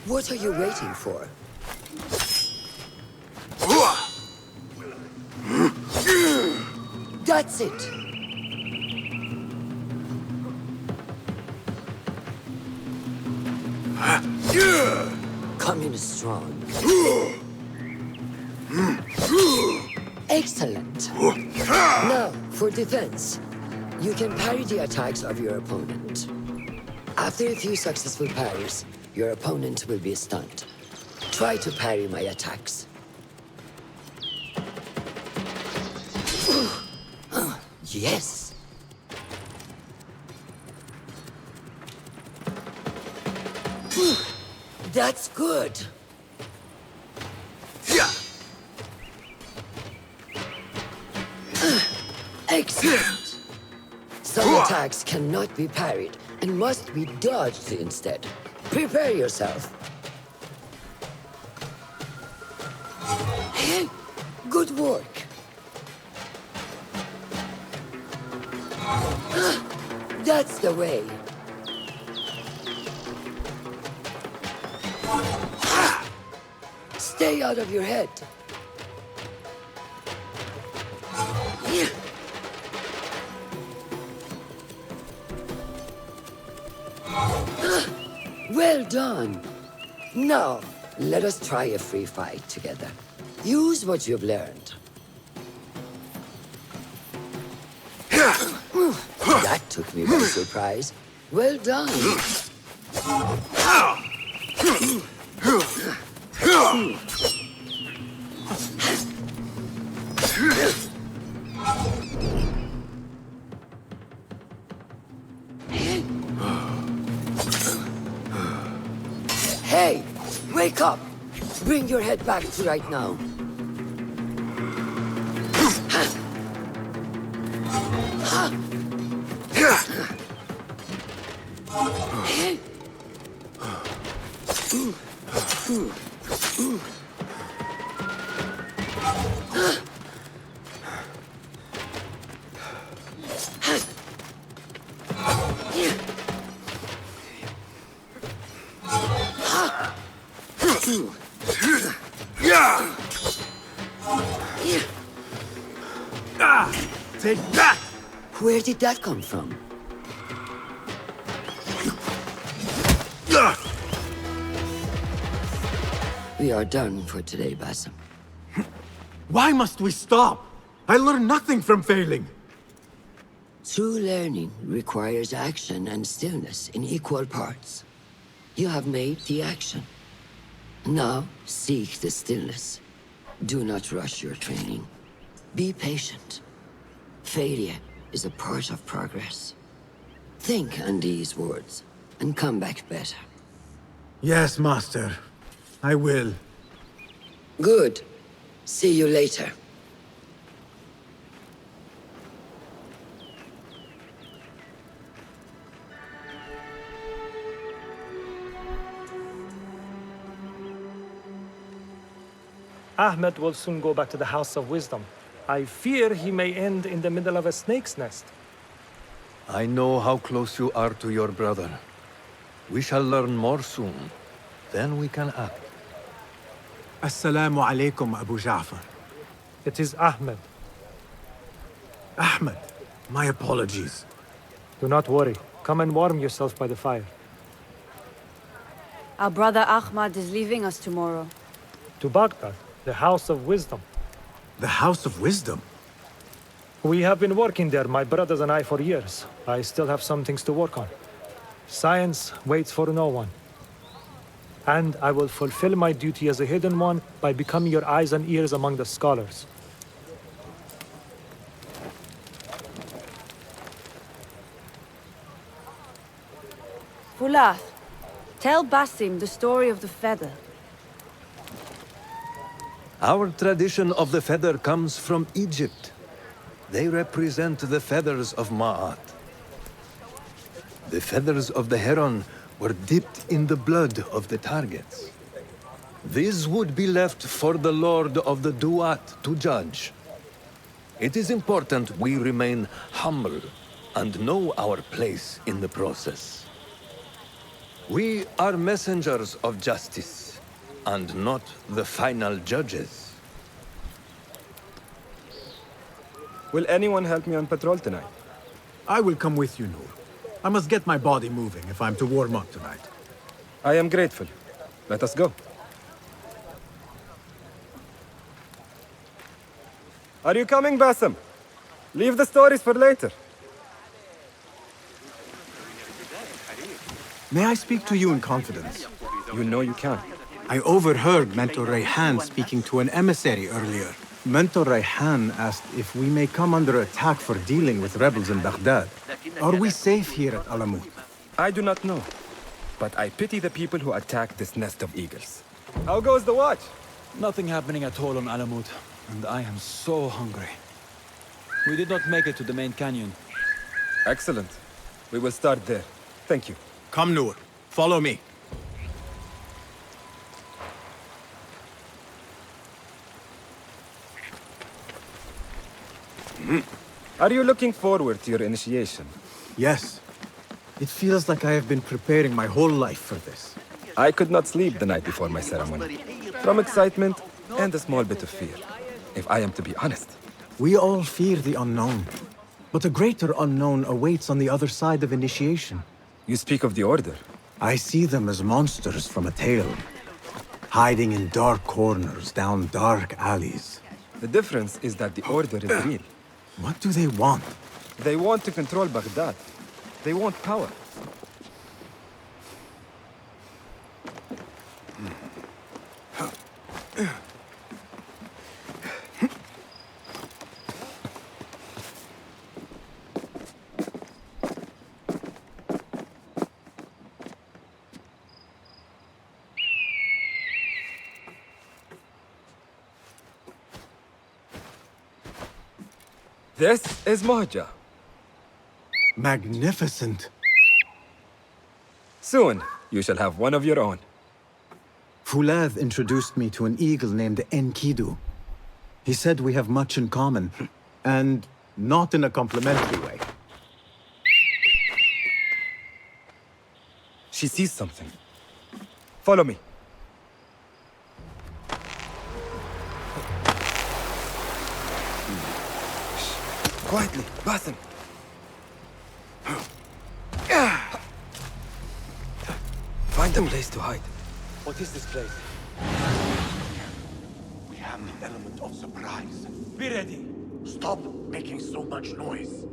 What are you waiting for? That's it! Come in strong. Excellent. Now, for defense. You can parry the attacks of your opponent. After a few successful parries, your opponent will be stunned. Try to parry my attacks. Yes! That's good! Excellent! Some attacks cannot be parried and must be dodged instead. Prepare yourself. Good work. That's the way. Stay out of your head. Well done. Now, let us try a free fight together. Use what you've learned. That took me by surprise. Well done. Hey, wake up! Bring your head back to right now. Take that! Where did that come from? We are done for today, Basim. Why must we stop? I learn nothing from failing. True learning requires action and stillness in equal parts. You have made the action. Now, seek the stillness. Do not rush your training. Be patient. Failure is a part of progress. Think on these words, and come back better. Yes, Master. I will. Good. See you later. Ahmed will soon go back to the House of Wisdom. I fear he may end in the middle of a snake's nest. I know how close you are to your brother. We shall learn more soon. Then we can act. Assalamu alaikum, Abu Ja'far. It is Ahmed. Ahmed, my apologies. Do not worry. Come and warm yourself by the fire. Our brother Ahmad is leaving us tomorrow. To Baghdad, the House of Wisdom. The House of Wisdom? We have been working there, my brothers and I, for years. I still have some things to work on. Science waits for no one. And I will fulfill my duty as a hidden one by becoming your eyes and ears among the scholars. Fulath, tell Basim the story of the feather. Our tradition of the feather comes from Egypt. They represent the feathers of Ma'at. The feathers of the heron were dipped in the blood of the targets. These would be left for the Lord of the Duat to judge. It is important we remain humble and know our place in the process. We are messengers of justice, and not the final judges. Will anyone help me on patrol tonight? I will come with you, Noor. I must get my body moving if I'm to warm up tonight. I am grateful. Let us go. Are you coming, Basim? Leave the stories for later. May I speak to you in confidence? You know you can. I overheard Mentor Rayhan speaking to an emissary earlier. Mentor Rayhan asked if we may come under attack for dealing with rebels in Baghdad. Are we safe here at Alamut? I do not know, but I pity the people who attack this nest of eagles. How goes the watch? Nothing happening at all on Alamut, and I am so hungry. We did not make it to the main canyon. Excellent. We will start there. Thank you. Come, Noor. Follow me. Are you looking forward to your initiation? Yes. It feels like I have been preparing my whole life for this. I could not sleep the night before my ceremony. From excitement and a small bit of fear, if I am to be honest. We all fear the unknown. But a greater unknown awaits on the other side of initiation. You speak of the Order. I see them as monsters from a tale. Hiding in dark corners, down dark alleys. The difference is that the Order is real. What do they want? They want to control Baghdad. They want power. This is Mahja. Magnificent. Soon, you shall have one of your own. Fulad introduced me to an eagle named Enkidu. He said we have much in common, and not in a complimentary way. She sees something. Follow me. Quietly, Basim. Find a place to hide. What is this place? We have an element of surprise. Be ready. Stop making so much noise.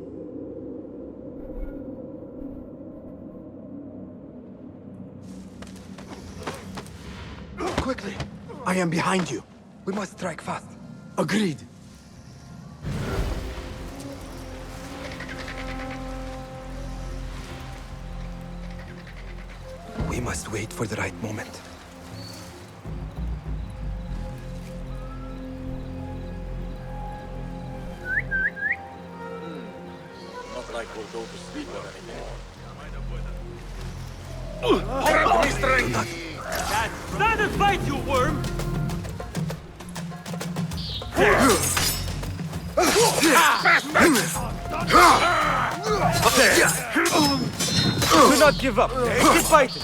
Quickly! I am behind you. We must strike fast. Agreed. We must wait for the right moment. Not like we'll go to sleep or anything. Stand and fight, you worm! Do not give up. Keep fighting.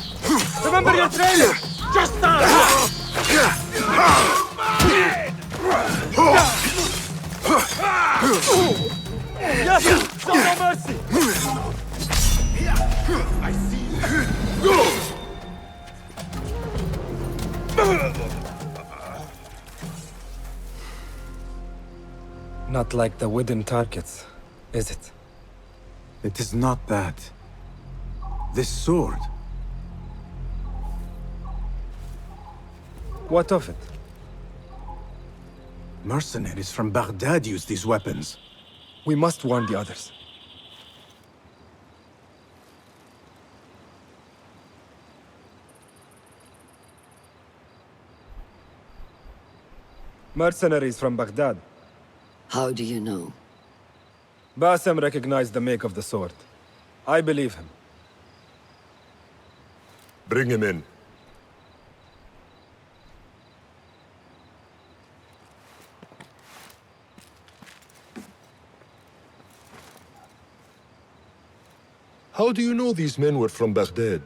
Remember your training. Just stand! Yes! Show no mercy! I see Not like the wooden targets, is it? It is not that. This sword. What of it? Mercenaries from Baghdad use these weapons. We must warn the others. Mercenaries from Baghdad. How do you know? Basim recognized the make of the sword. I believe him. Bring him in. How do you know these men were from Baghdad?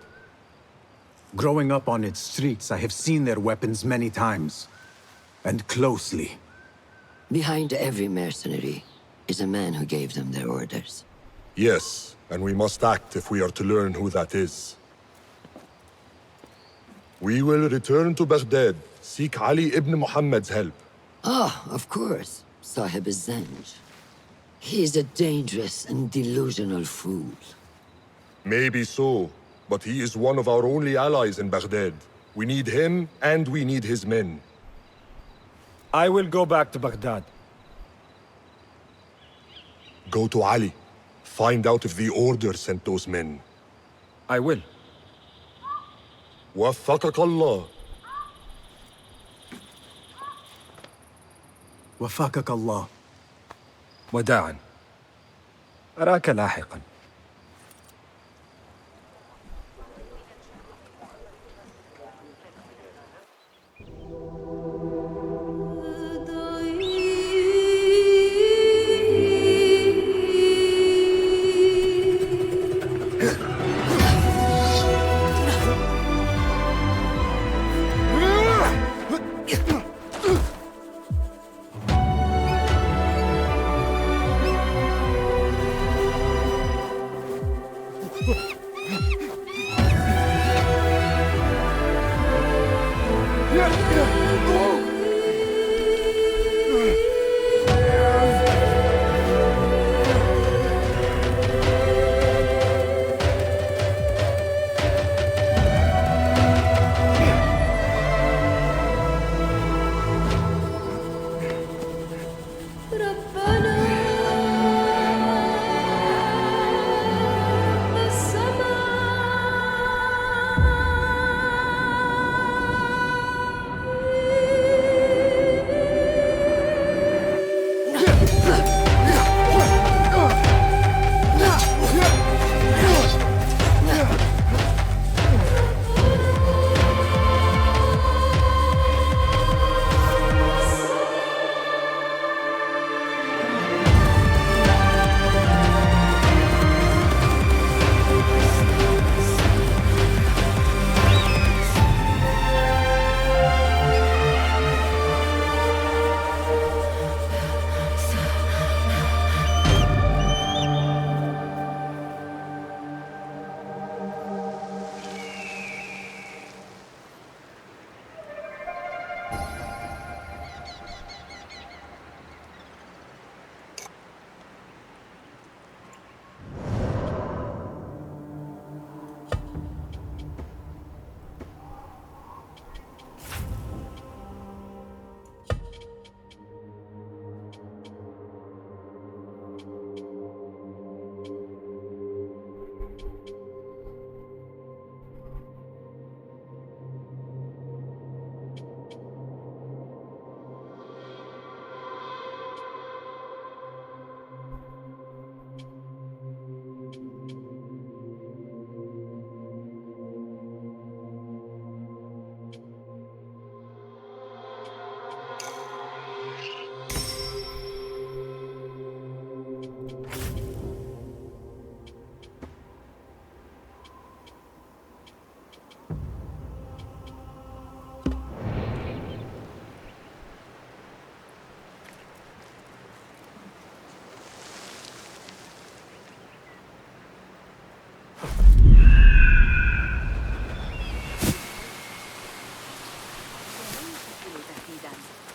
Growing up on its streets, I have seen their weapons many times. And closely. Behind every mercenary is a man who gave them their orders. Yes, and we must act if we are to learn who that is. We will return to Baghdad, seek Ali ibn Muhammad's help. Ah, of course. Sahib is Zanj. He's a dangerous and delusional fool. Maybe so, but he is one of our only allies in Baghdad. We need him, and we need his men. I will go back to Baghdad. Go to Ali. Find out if the Order sent those men. I will. وفقك الله. وفقك الله. وداعا. أراك لاحقا.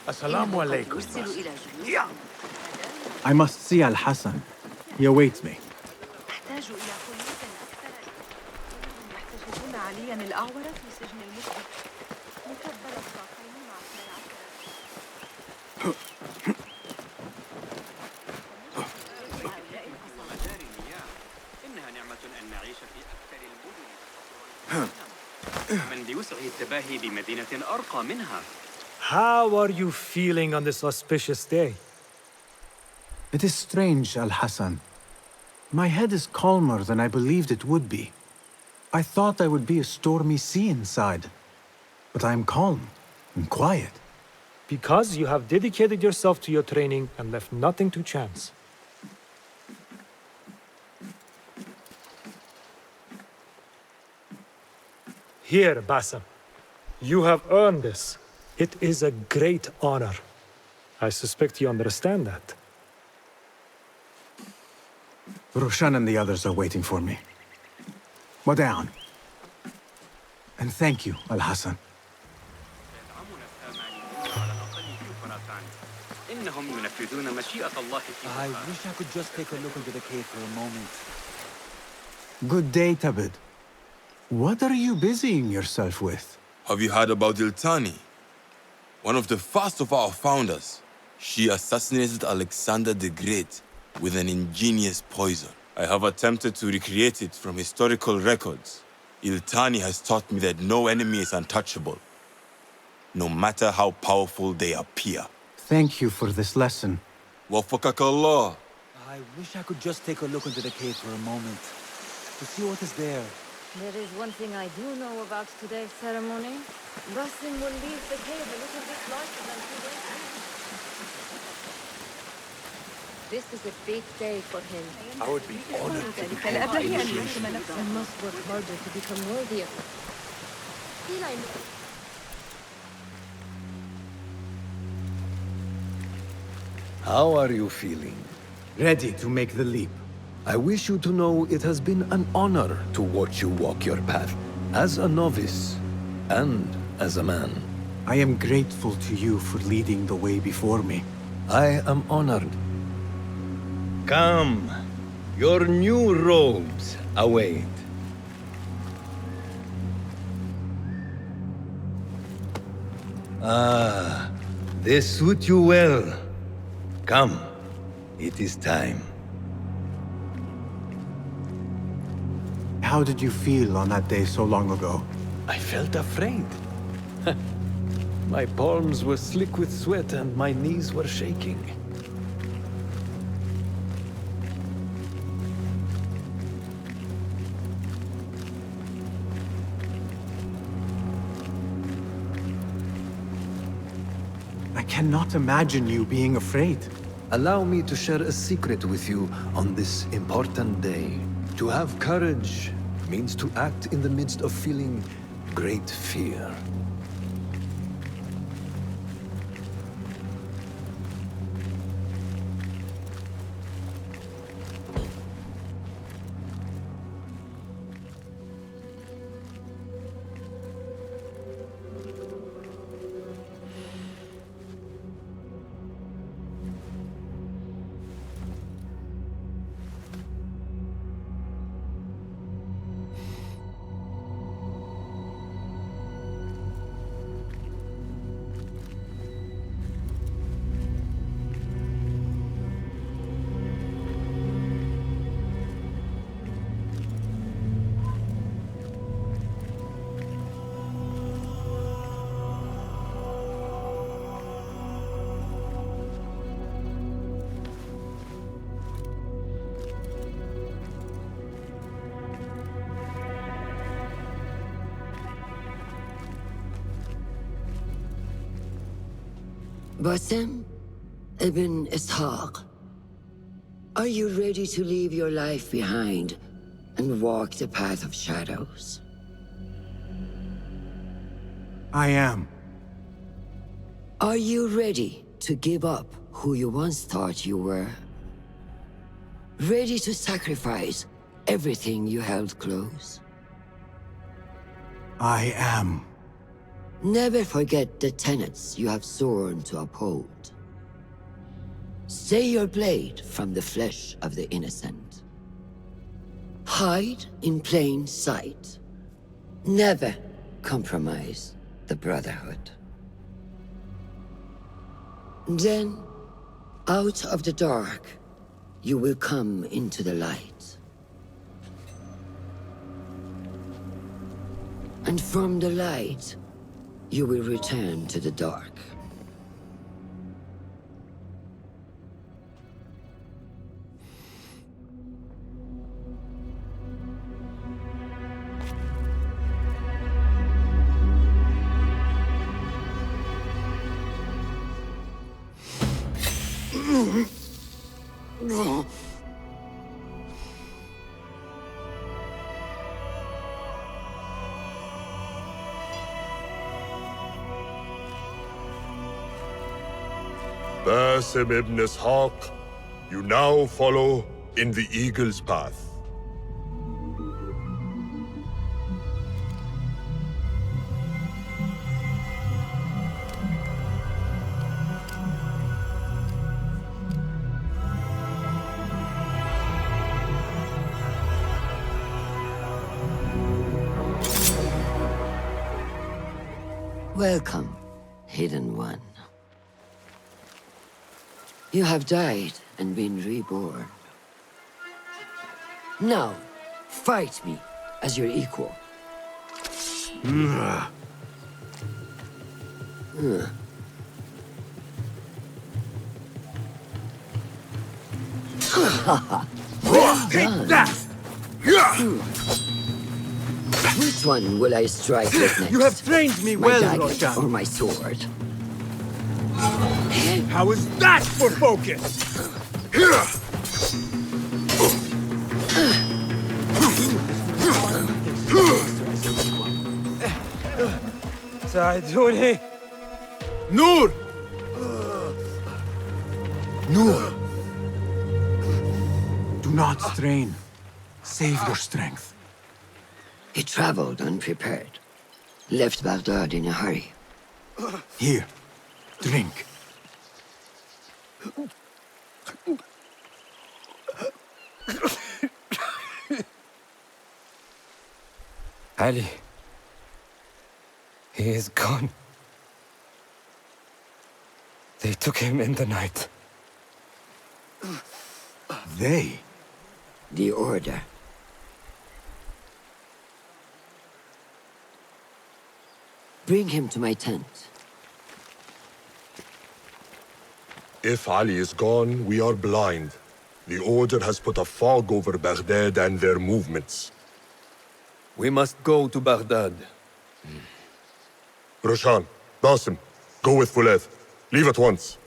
Assalamu alaikum. I must see Al-Hassan. He awaits me. How are you feeling on this auspicious day? It is strange, Al-Hassan. My head is calmer than I believed it would be. I thought I would be a stormy sea inside. But I am calm and quiet. Because you have dedicated yourself to your training and left nothing to chance. Here, Basim. You have earned this. It is a great honor. I suspect you understand that. Roshan and the others are waiting for me. Modern. And thank you, Al-Hassan. I wish I could just take a look into the cave for a moment. Good day, Tabid. What are you busying yourself with? Have you heard about Iltani? One of the first of our founders. She assassinated Alexander the Great with an ingenious poison. I have attempted to recreate it from historical records. Iltani has taught me that no enemy is untouchable, no matter how powerful they appear. Thank you for this lesson. Wafakakallah. I wish I could just take a look into the cave for a moment, to see what is there. There is one thing I do know about today's ceremony. Basim will leave the cave a little bit lighter than 2 days ago. This is a big day for him. I would be honored to become an initiation. I must work harder to become worthy of it. Still, I know. How are you feeling? Ready to make the leap. I wish you to know it has been an honor to watch you walk your path, as a novice and as a man. I am grateful to you for leading the way before me. I am honored. Come, your new robes await. Ah, they suit you well. Come, it is time. How did you feel on that day so long ago? I felt afraid. My palms were slick with sweat and my knees were shaking. I cannot imagine you being afraid. Allow me to share a secret with you on this important day. To have courage means to act in the midst of feeling great fear. Basim ibn Ishaq, are you ready to leave your life behind and walk the path of shadows? I am. Are you ready to give up who you once thought you were? Ready to sacrifice everything you held close? I am. Never forget the tenets you have sworn to uphold. Stay your blade from the flesh of the innocent. Hide in plain sight. Never compromise the Brotherhood. Then, out of the dark, you will come into the light. And from the light, you will return to the dark. Basim ibn Ishaq, you now follow in the Eagle's path. Welcome, Hidden One. You have died and been reborn. Now, fight me as your equal. Well done. Which one will I strike with next? You have trained me My well, dagger Roshan. or my sword? How is that for focus? ساعدوني. Noor! Noor! Do not strain. Save your strength. He traveled unprepared. Left Baghdad in a hurry. Here, drink. Ali. He is gone. They took him in the night. They? The Order. Bring him to my tent. If Ali is gone, we are blind. The Order has put a fog over Baghdad and their movements. We must go to Baghdad. Roshan, Basim, go with Fulad. Leave at once.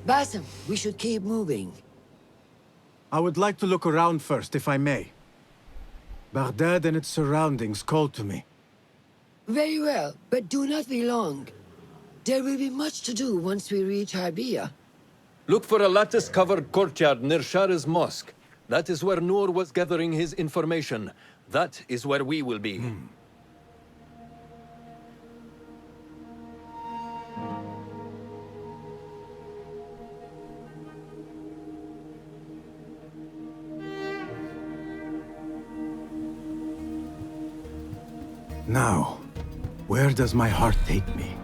Basim, we should keep moving. I would like to look around first, if I may. Baghdad and its surroundings call to me. Very well, but do not be long. There will be much to do once we reach Harbiya. Look for a lattice-covered courtyard near Shah's mosque. That is where Noor was gathering his information. That is where we will be. Now, where does my heart take me?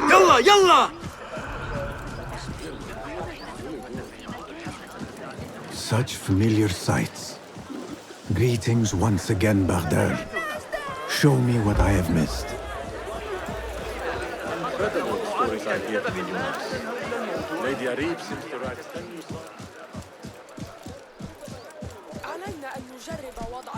يلا يلا! Such familiar sights. Greetings once again, Baghdad. Show me what I have missed. Incredible stories I hear from you. Lady Arib seems to write 10 new songs. علينا أن نجرب وضع